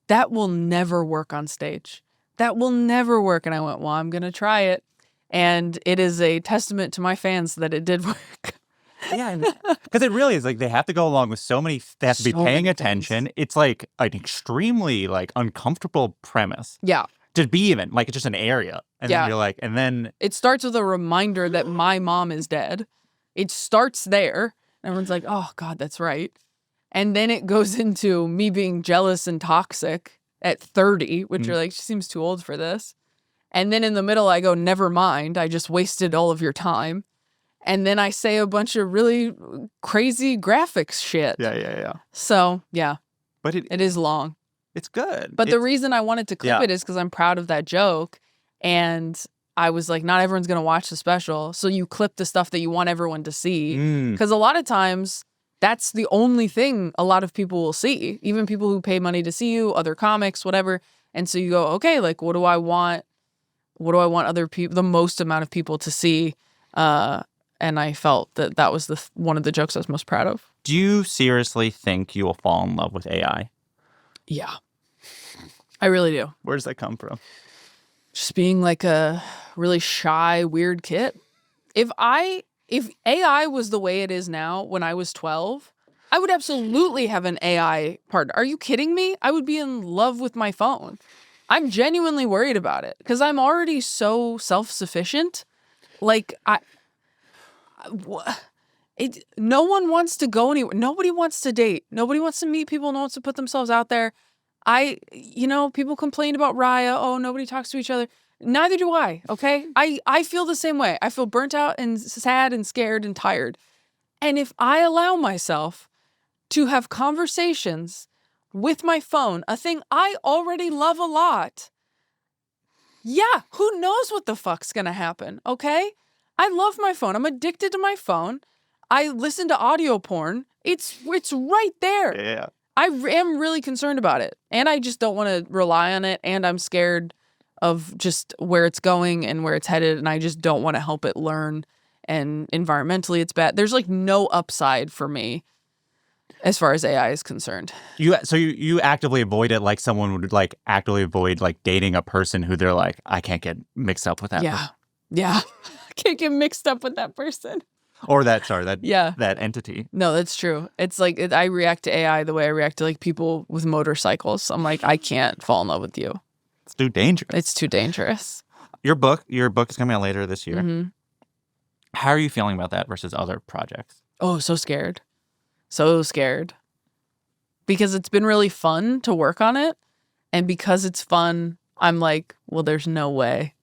A: that will never work on stage. That will never work. And I went, well, I'm going to try it. And it is a testament to my fans that it did work.
C: Yeah, because it really is like they have to go along with so many. They have to be paying attention. It's like an extremely like uncomfortable premise.
A: Yeah.
C: To be even like it's just an area, and then you're like, and then
A: it starts with a reminder that my mom is dead. It starts there. Everyone's like, oh God, that's right. And then it goes into me being jealous and toxic at 30, which you're like, she seems too old for this. And then in the middle, I go, never mind. I just wasted all of your time. And then I say a bunch of really crazy graphics shit.
C: Yeah.
A: So, yeah.
C: But
A: it is long.
C: It's good.
A: But the reason I wanted to clip it is because I'm proud of that joke. And I was like, not everyone's going to watch the special. So you clip the stuff that you want everyone to see. Because a lot of times, that's the only thing a lot of people will see. Even people who pay money to see you, other comics, whatever. And so you go, okay, like, what do I want other people, the most amount of people to see? And I felt that was one of the jokes I was most proud of.
C: Do you seriously think you will fall in love with AI?
A: Yeah, I really do.
C: Where does that come from?
A: Just being like a really shy, weird kid. If AI was the way it is now when I was 12, I would absolutely have an AI partner. Are you kidding me? I would be in love with my phone. I'm genuinely worried about it because I'm already so self-sufficient. Like, no one wants to go anywhere. Nobody wants to date. Nobody wants to meet people. No one wants to put themselves out there. People complain about Raya. Oh, nobody talks to each other. Neither do I, okay? I feel the same way. I feel burnt out and sad and scared and tired. And if I allow myself to have conversations with my phone, a thing I already love a lot. Yeah, who knows what the fuck's gonna happen, okay? I love my phone. I'm addicted to my phone. I listen to audio porn. It's right there.
C: Yeah.
A: I am really concerned about it. And I just don't want to rely on it. And I'm scared of just where it's going and where it's headed. And I just don't want to help it learn. And environmentally, it's bad. There's like no upside for me as far as AI is concerned.
C: You actively avoid it like someone would like actively avoid like dating a person who they're like, I can't get mixed up with that person.
A: Yeah. I can't get mixed up with that person.
C: Or that entity.
A: No, that's true. It's like I react to AI the way I react to like people with motorcycles. I'm like, I can't fall in love with you.
C: It's too dangerous.
A: It's too dangerous.
C: Your book is coming out later this year.
A: Mm-hmm.
C: How are you feeling about that versus other projects?
A: Oh, so scared. So scared. Because it's been really fun to work on it. And because it's fun, I'm like, well, there's no way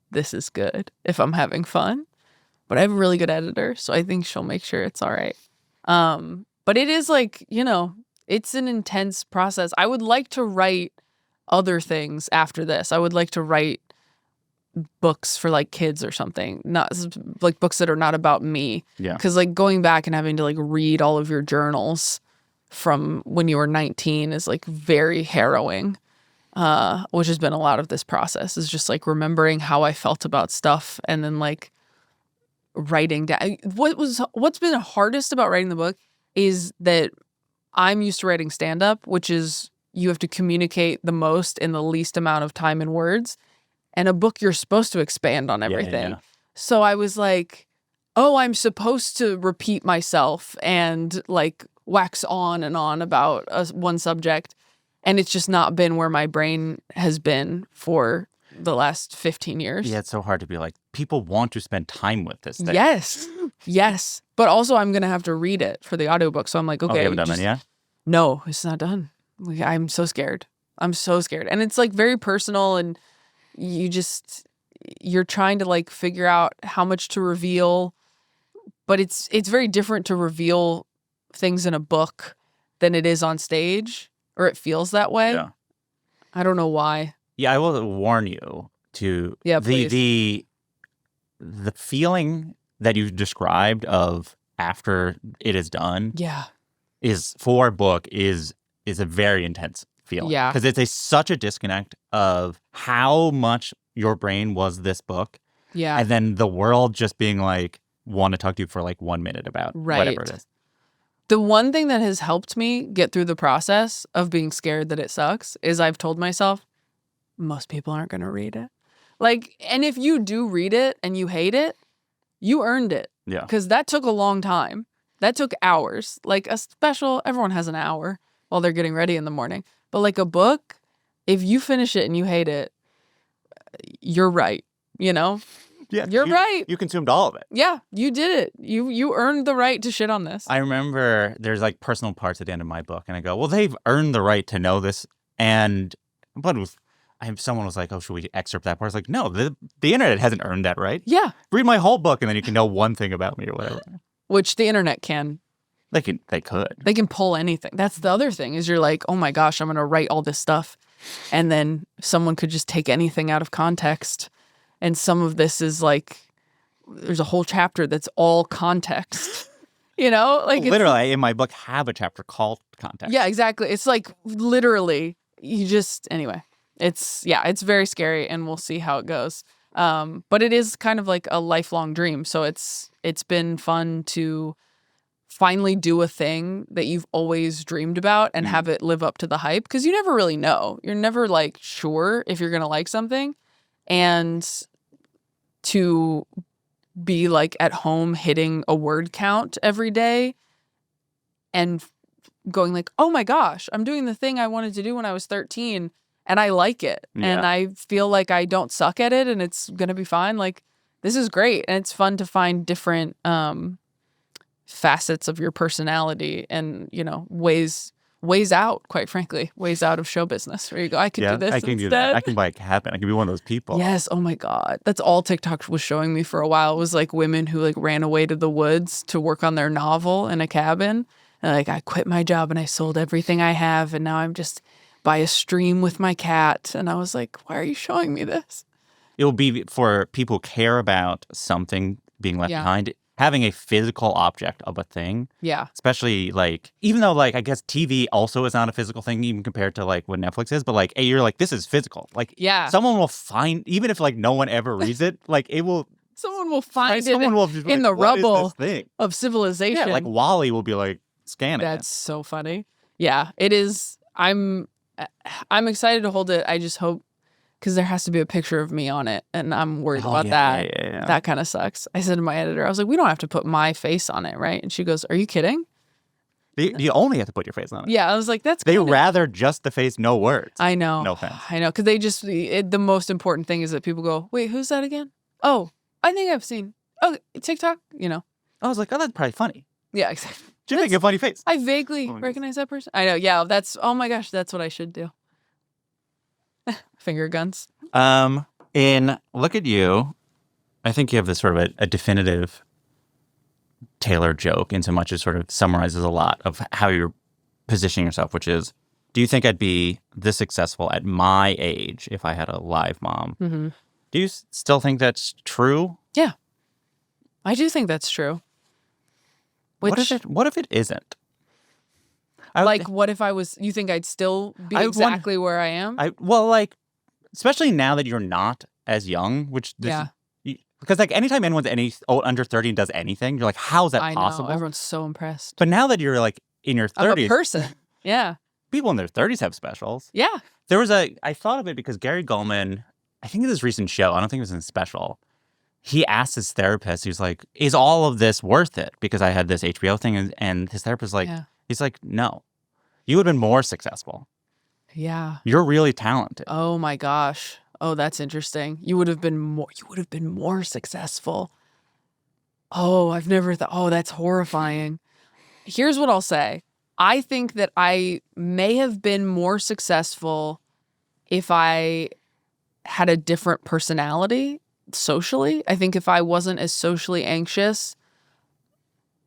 A: this is good if I'm having fun. But I have a really good editor, so I think she'll make sure it's all right. But it is like, it's an intense process. I would like to write other things after this. I would like to write books for like kids or something, not like books that are not about me.
C: Yeah.
A: Because like going back and having to like read all of your journals from when you were 19 is like very harrowing. Which has been a lot of this process is just like remembering how I felt about stuff and then like writing down. What's been hardest about writing the book is that I'm used to writing stand-up, which is you have to communicate the most in the least amount of time and words. And a book, you're supposed to expand on everything.
C: Yeah.
A: So I was like, oh, I'm supposed to repeat myself and like wax on and on about one subject. And it's just not been where my brain has been for the last 15 years.
C: Yeah, it's so hard to be like, people want to spend time with this thing.
A: Yes. But also I'm going to have to read it for the audiobook. So I'm like, okay.
C: You haven't done that yet?
A: No, it's not done. I'm so scared. And it's like very personal and you're trying to like figure out how much to reveal. But it's very different to reveal things in a book than it is on stage, or it feels that way.
C: Yeah.
A: I don't know why.
C: Yeah, I will warn you to
A: please.
C: The feeling that you described of after it is done.
A: Yeah.
C: Is for a book is a very intense feeling.
A: Yeah.
C: Because it's such a disconnect of how much your brain was this book.
A: Yeah.
C: And then the world just being like, want to talk to you for like 1 minute about whatever it is.
A: The one thing that has helped me get through the process of being scared that it sucks is I've told myself, most people aren't going to read it. Like, and if you do read it and you hate it, you earned it.
C: Yeah.
A: Because that took a long time. That took hours. Like a special, everyone has an hour while they're getting ready in the morning. But like a book, if you finish it and you hate it, you're right. Yeah, you're right.
C: You consumed all of it.
A: Yeah, you did it. You earned the right to shit on this.
C: I remember there's like personal parts at the end of my book, and I go, well, they've earned the right to know this. And someone was like, oh, should we excerpt that part? I was like, no, the internet hasn't earned that right.
A: Yeah.
C: Read my whole book, and then you can know one thing about me or whatever.
A: Which the internet can.
C: They could.
A: They can pull anything. That's the other thing is you're like, oh my gosh, I'm going to write all this stuff. And then someone could just take anything out of context. And some of this is like, there's a whole chapter that's all context. Like
C: literally in my book have a chapter called context.
A: Yeah, exactly. It's like literally anyway, it's very scary and we'll see how it goes. But it is kind of like a lifelong dream. So it's been fun to finally do a thing that you've always dreamed about and have it live up to the hype. Because you never really know. You're never like sure if you're going to like something. And to be like at home hitting a word count every day and going like, oh my gosh, I'm doing the thing I wanted to do when I was 13 and I like it. Yeah. And I feel like I don't suck at it and it's going to be fine. Like, this is great. And it's fun to find different facets of your personality and, ways out, quite frankly, ways out of show business where you go, I could do this
C: I can
A: instead.
C: do that. I can buy a cabin. I can be one of those people.
A: Yes. Oh my God. That's all TikTok was showing me for a while was like women who like ran away to the woods to work on their novel in a cabin. Like, I quit my job and I sold everything I have, and now I'm just by a stream with my cat. And I was like, why are you showing me this?
C: It will be for people who care about something being left behind. Having a physical object of a thing.
A: Yeah.
C: Especially, like, even though, like, I guess TV also is not a physical thing, even compared to, like, what Netflix is. But, like, you're like, this is physical. Like, someone will find, even if, like, no one ever reads it, like, it will.
A: Someone will find
C: someone will
A: in the rubble
C: thing?
A: of civilization.
C: Yeah, like, Wally will be, like, scanning
A: That's so funny. Yeah, it is. I'm excited to hold it. I just hope, because there has to be a picture of me on it, and I'm worried about that.
C: Yeah.
A: That kind of sucks. I said to my editor, I was like, we don't have to put my face on it, right? And she goes, are you kidding?
C: You only have to put your face on it.
A: Yeah, I was like, that's
C: They rather just the face, no words.
A: I know.
C: No offense.
A: I know, because they just, the most important thing is that people go, wait, who's that again? Oh, I think I've seen, TikTok, you know.
C: I was like, oh, that's probably funny.
A: Yeah, exactly.
C: Should make a funny face.
A: I vaguely recognize that person. I know. Yeah, oh my gosh, that's what I should do. Finger guns.
C: In Look at You, I think you have this sort of a definitive Taylor joke in so much as sort of summarizes a lot of how you're positioning yourself, which is, do you think I'd be this successful at my age if I had a live mom?
A: Mm-hmm.
C: Do you still think that's true?
A: Yeah. I do think that's true.
C: What if it isn't?
A: What if I was, you think I'd still be exactly where I am?
C: Especially now that you're not as young, because like anytime anyone's under 30 and does anything, you're like, how's that possible?
A: Know, everyone's so impressed.
C: But now that you're like in your 30s.
A: I'm a person. Yeah.
C: People in their 30s have specials.
A: Yeah.
C: I thought of it because Gary Goldman, I think in this recent show, I don't think it was in the special, he asked his therapist, he was like, is all of this worth it? Because I had this HBO thing, and his therapist he's like, no, you would have been more successful.
A: Yeah.
C: You're really talented.
A: Oh my gosh. Oh, that's interesting. You would have been more successful. Oh, I've never thought, oh, that's horrifying. Here's what I'll say. I think that I may have been more successful if I had a different personality socially. I think if I wasn't as socially anxious,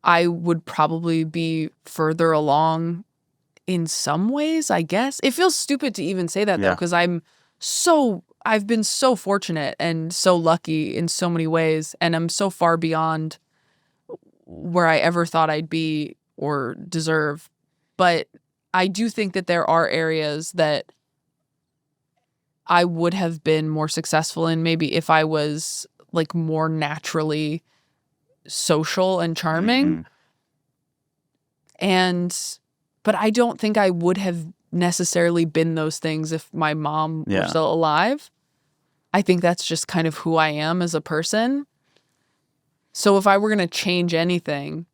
A: I would probably be further along in some ways, I guess. It feels stupid to even say that, though, because I've been so fortunate and so lucky in so many ways, and I'm so far beyond where I ever thought I'd be or deserve. But I do think that there are areas that I would have been more successful in, maybe if I was like more naturally social and charming. Mm-hmm. But I don't think I would have necessarily been those things if my mom were still alive. I think that's just kind of who I am as a person. So if I were going to change anything,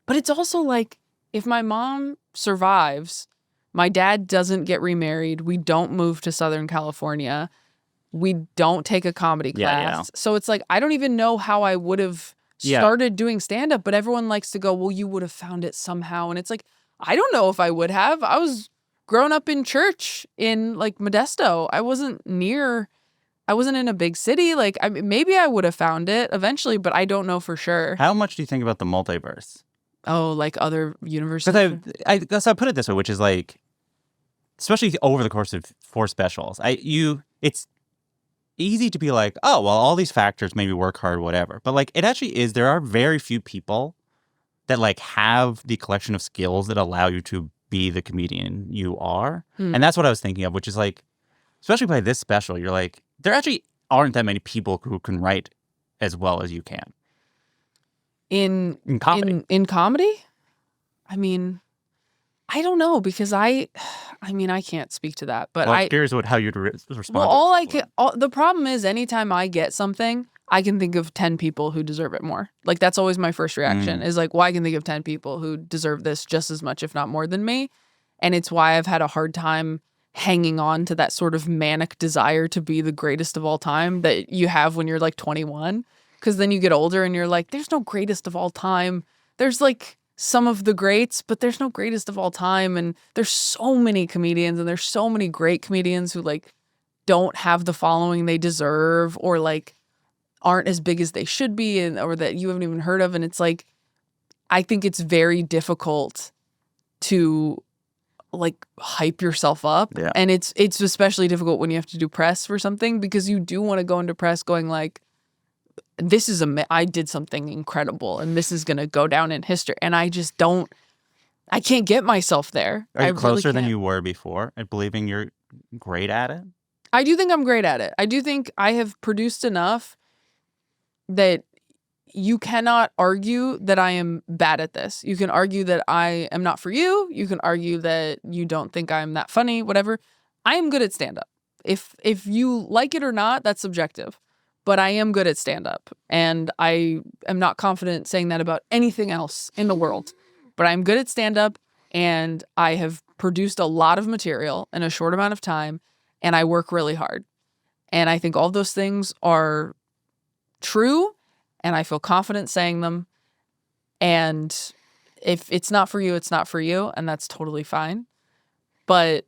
A: but it's also like, if my mom survives, my dad doesn't get remarried, we don't move to Southern California, we don't take a comedy class. So it's like, I don't even know how I would have started doing stand-up, but everyone likes to go, well, you would have found it somehow. And it's like, I don't know if I would have. I was grown up in church in like Modesto. I wasn't in a big city. Like, maybe I would have found it eventually, but I don't know for sure.
C: How much do you think about the multiverse?
A: Oh, like other universes?
C: Because I put it this way, which is like, especially over the course of 4 specials, it's easy to be like, oh, well, all these factors, maybe work hard, whatever. But like, it actually is, there are very few people that like have the collection of skills that allow you to be the comedian you are. And that's what I was thinking of, which is like, especially by this special, you're like, there actually aren't that many people who can write as well as you can. In comedy?
A: In comedy? I mean, I don't know, because I can't speak to that. But
C: I'm curious how you'd respond.
A: Well, the problem is, anytime I get something, I can think of 10 people who deserve it more. Like, that's always my first reaction is like, well, I can think of 10 people who deserve this just as much, if not more than me. And it's why I've had a hard time hanging on to that sort of manic desire to be the greatest of all time that you have when you're like 21. Because then you get older and you're like, there's no greatest of all time. There's like some of the greats, but there's no greatest of all time. And there's so many comedians, and there's so many great comedians who like don't have the following they deserve, or like aren't as big as they should be, or that you haven't even heard of. And it's like, I think it's very difficult to like hype yourself up.
C: Yeah.
A: And it's especially difficult when you have to do press for something, because you do want to go into press going like, this is I did something incredible and this is going to go down in history. And I just I can't get myself there.
C: Are you closer than
A: can't.
C: you were before at believing you're great at it?
A: I do think I'm great at it. I do think I have produced enough that you cannot argue that I am bad at this. You can argue that I am not for you. You can argue that you don't think I'm that funny, whatever. I am good at stand-up. If you like it or not, that's subjective. But I am good at stand-up. And I am not confident saying that about anything else in the world. But I'm good at stand-up, and I have produced a lot of material in a short amount of time, and I work really hard. And I think all those things are true, and I feel confident saying them. And if it's not for you, it's not for you, and that's totally fine. But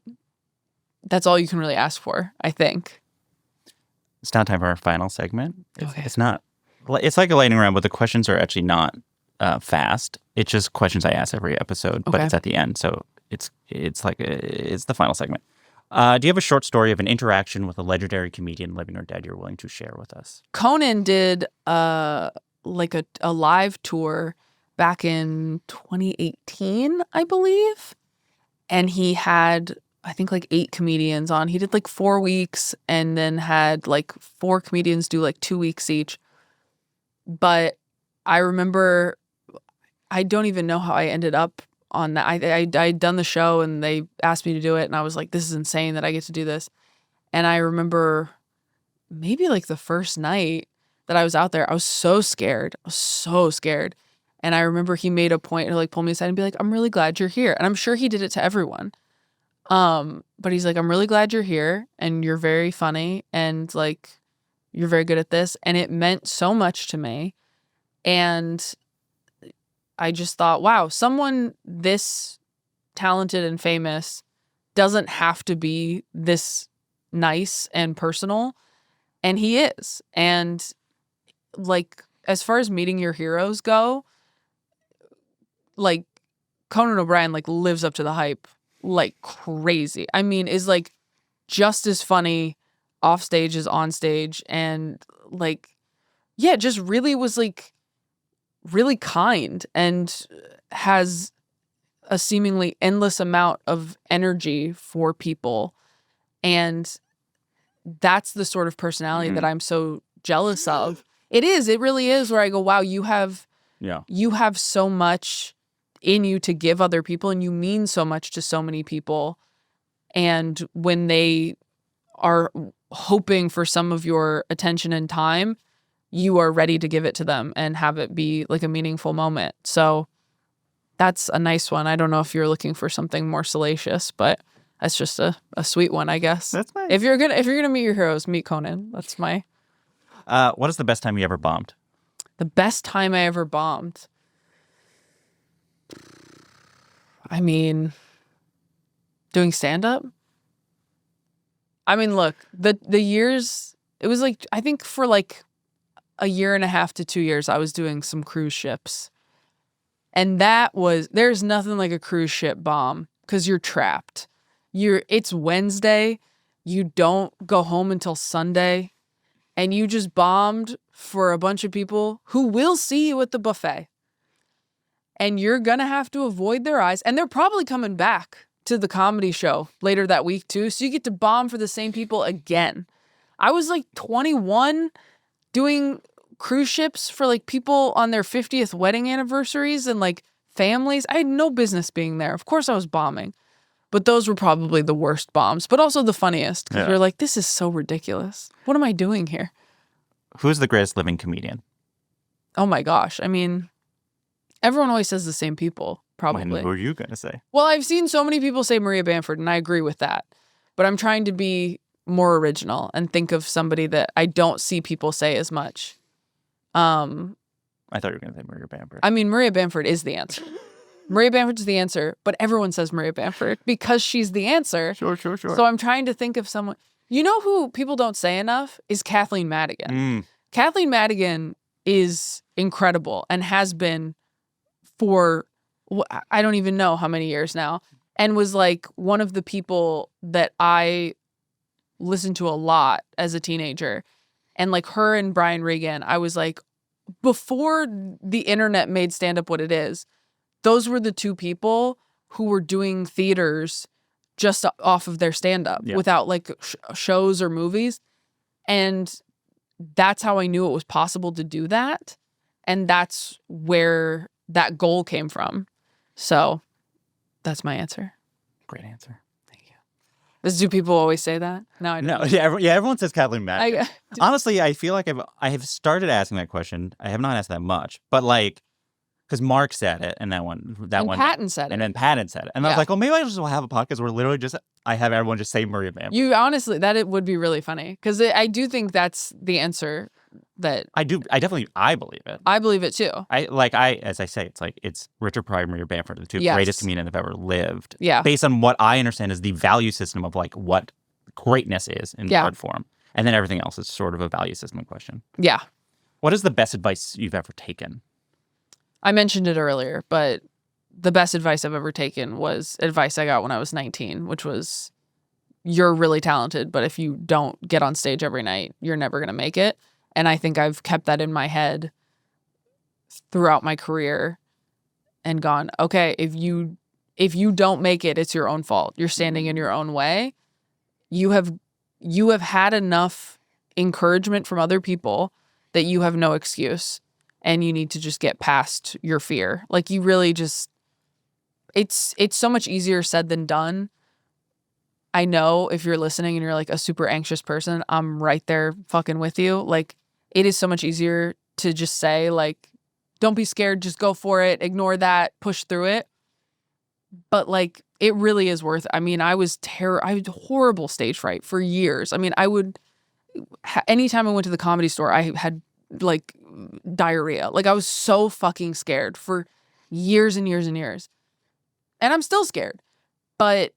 A: that's all you can really ask for, I think.
C: It's now time for our final segment.
A: Okay.
C: It's not. It's like a lightning round, but the questions are actually not fast. It's just questions I ask every episode, but
A: Okay.
C: it's at the end, so it's the final segment. Do you have a short story of an interaction with a legendary comedian, living or dead, you're willing to share with us?
A: Conan did like a live tour back in 2018, I believe, and he had, I think, like 8 comedians on. He did like 4 weeks and then had like 4 comedians do like 2 weeks each. But I remember, I don't even know how I ended up on that. I'd done the show and they asked me to do it, and I was like, this is insane that I get to do this. And I remember maybe like the first night that I was out there, I was so scared. And I remember he made a point to like pull me aside and be like, I'm really glad you're here. And I'm sure he did it to everyone. But he's like, I'm really glad you're here and you're very funny and like you're very good at this. And it meant so much to me. And I just thought, wow, someone this talented and famous doesn't have to be this nice and personal. And he is. And like, as far as meeting your heroes go, like Conan O'Brien like lives up to the hype like crazy. I mean, is like just as funny off stage as on stage, and like, yeah, just really was like really kind and has a seemingly endless amount of energy for people. And that's the sort of personality that I'm so jealous of. It really is, where I go, wow, you have so much in you to give other people, and you mean so much to so many people. And when they are hoping for some of your attention and time, you are ready to give it to them and have it be like a meaningful moment. So that's a nice one. I don't know if you're looking for something more salacious, but that's just a sweet one, I guess.
C: That's nice.
A: If you're gonna meet your heroes, meet Conan. That's my.
C: What is the best time you ever bombed?
A: The best time I ever bombed. I mean, doing stand-up? I mean, look, the years, it was like, I think for like a year and a half to 2 years, I was doing some cruise ships. And there's nothing like a cruise ship bomb, because you're trapped. It's Wednesday, you don't go home until Sunday, and you just bombed for a bunch of people who will see you at the buffet. And you're going to have to avoid their eyes. And they're probably coming back to the comedy show later that week too. So you get to bomb for the same people again. I was like 21 doing cruise ships for like people on their 50th wedding anniversaries and like families. I had no business being there. Of course I was bombing. But those were probably the worst bombs, but also the funniest. Because you're like, this is so ridiculous. What am I doing here?
C: Who's the greatest living comedian?
A: Oh my gosh. I mean, everyone always says the same people, probably.
C: Who are you going to say?
A: Well, I've seen so many people say Maria Bamford, and I agree with that. But I'm trying to be more original and think of somebody that I don't see people say as much.
C: I thought you were going to say Maria Bamford.
A: I mean, Maria Bamford is the answer. Maria Bamford's the answer, but everyone says Maria Bamford because she's the answer.
C: Sure.
A: So I'm trying to think of someone. You know who people don't say enough is Kathleen Madigan. Kathleen Madigan is incredible and has been for I don't even know how many years now, and was like one of the people that I listened to a lot as a teenager. And like her and Brian Regan, I was like, before the internet made stand-up what it is, those were the two people who were doing theaters just off of their stand-up without like shows or movies. And that's how I knew it was possible to do that. And that's where that goal came from. So that's my answer.
C: Great answer.
A: Do people always say that? No, I don't.
C: No, everyone says Kathleen Mack. Honestly, I feel like I have started asking that question. I have not asked that much, but like, because Mark said it, and
A: Patton said it,
C: and then Patton said it, and I was like, oh, maybe I just will have a podcast where literally just I have everyone just say Maria Bamford.
A: You honestly, it would be really funny because I do think that's the answer. That
C: I definitely believe it.
A: I believe it too.
C: As I say, it's Richard Pryor and Maria Bamford, the two greatest comedians that have ever lived.
A: Yeah.
C: Based on what I understand is the value system of like what greatness is in art form. And then everything else is sort of a value system question.
A: Yeah.
C: What is the best advice you've ever taken?
A: I mentioned it earlier, but the best advice I've ever taken was advice I got when I was 19, which was, you're really talented, but if you don't get on stage every night, you're never going to make it. And I think I've kept that in my head throughout my career and gone, okay, if you don't make it, it's your own fault. You're standing in your own way. You have had enough encouragement from other people that you have no excuse, and you need to just get past your fear. Like, you really just, it's so much easier said than done. I know if you're listening and you're like a super anxious person, I'm right there fucking with you. Like, it is so much easier to just say, like, don't be scared, just go for it, ignore that, push through it. But like, it really is worth it. I mean, I had horrible stage fright for years. I mean, anytime I went to the Comedy Store, I had like diarrhea. Like, I was so fucking scared for years and years and years. And I'm still scared. But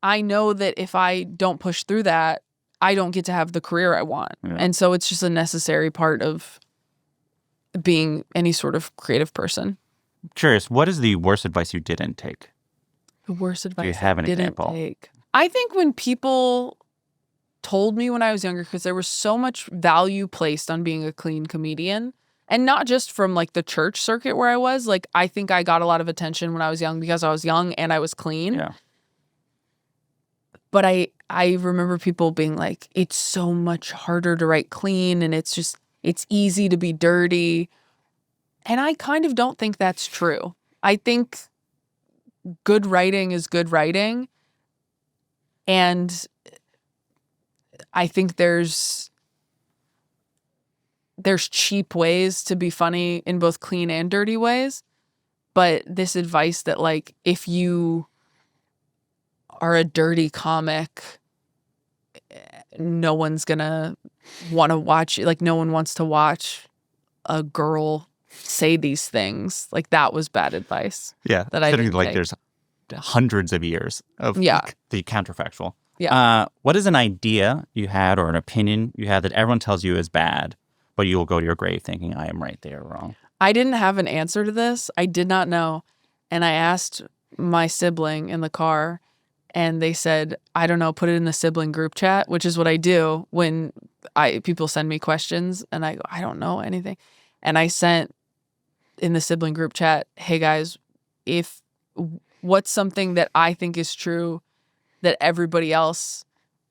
A: I know that if I don't push through that, I don't get to have the career I want. Yeah. And so it's just a necessary part of being any sort of creative person.
C: I'm curious, what is the worst advice you didn't take?
A: The worst advice
C: Do you have an
A: I didn't
C: example?
A: take? I think when people told me when I was younger, because there was so much value placed on being a clean comedian, and not just from like the church circuit where I was. Like, I think I got a lot of attention when I was young because I was young and I was clean.
C: Yeah.
A: But I remember people being like, it's so much harder to write clean, and it's easy to be dirty. And I kind of don't think that's true. I think good writing is good writing. And I think there's cheap ways to be funny in both clean and dirty ways. But this advice that, like, if you are a dirty comic, no one's gonna want to watch you. Like, no one wants to watch a girl say these things. Like, that was bad advice.
C: Yeah.
A: That I didn't
C: like
A: take.
C: There's hundreds of years of the counterfactual.
A: Yeah.
C: What is an idea you had or an opinion you had that everyone tells you is bad, but you will go to your grave thinking, I am right there wrong?
A: I didn't have an answer to this. I did not know. And I asked my sibling in the car, and they said, I don't know, put it in the sibling group chat, which is what I do when people send me questions, and I go, I don't know anything. And I sent in the sibling group chat, hey guys, what's something that I think is true that everybody else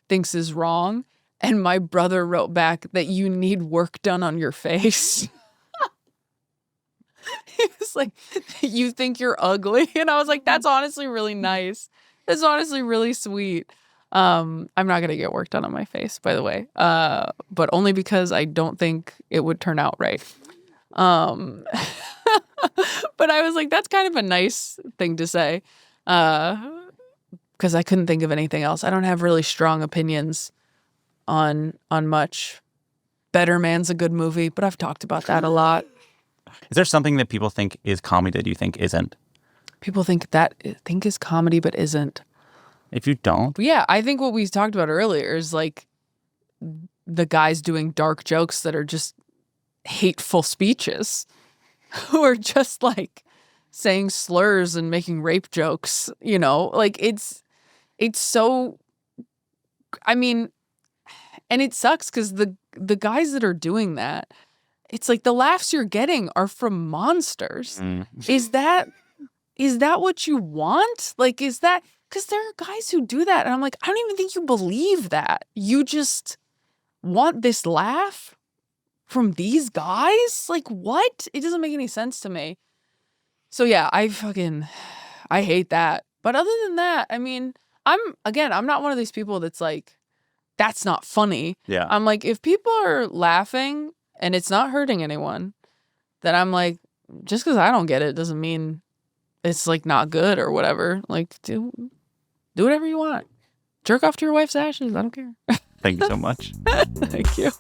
A: thinks is wrong? And my brother wrote back that you need work done on your face. He was like, you think you're ugly? And I was like, that's honestly really nice. It's honestly really sweet. I'm not going to get work done on my face, by the way. But only because I don't think it would turn out right. But I was like, that's kind of a nice thing to say. Because I couldn't think of anything else. I don't have really strong opinions on much. Better Man's a good movie, but I've talked about that a lot.
C: Is there something that people think is comedy that you think isn't?
A: People think is comedy, but isn't.
C: If you don't?
A: Yeah, I think what we talked about earlier is like the guys doing dark jokes that are just hateful speeches, who are just like saying slurs and making rape jokes, you know? Like it's so, I mean, and it sucks because the guys that are doing that, it's like the laughs you're getting are from monsters. Is that what you want? Like, is that, because there are guys who do that. And I'm like, I don't even think you believe that. You just want this laugh from these guys? Like, what? It doesn't make any sense to me. So yeah, I hate that. But other than that, I mean, I'm not one of these people that's like, that's not funny.
C: Yeah.
A: I'm like, if people are laughing and it's not hurting anyone, then I'm like, just because I don't get it doesn't mean it's like not good or whatever. Like, do whatever you want. Jerk off to your wife's ashes. I don't care.
C: Thank you so much.
A: Thank you.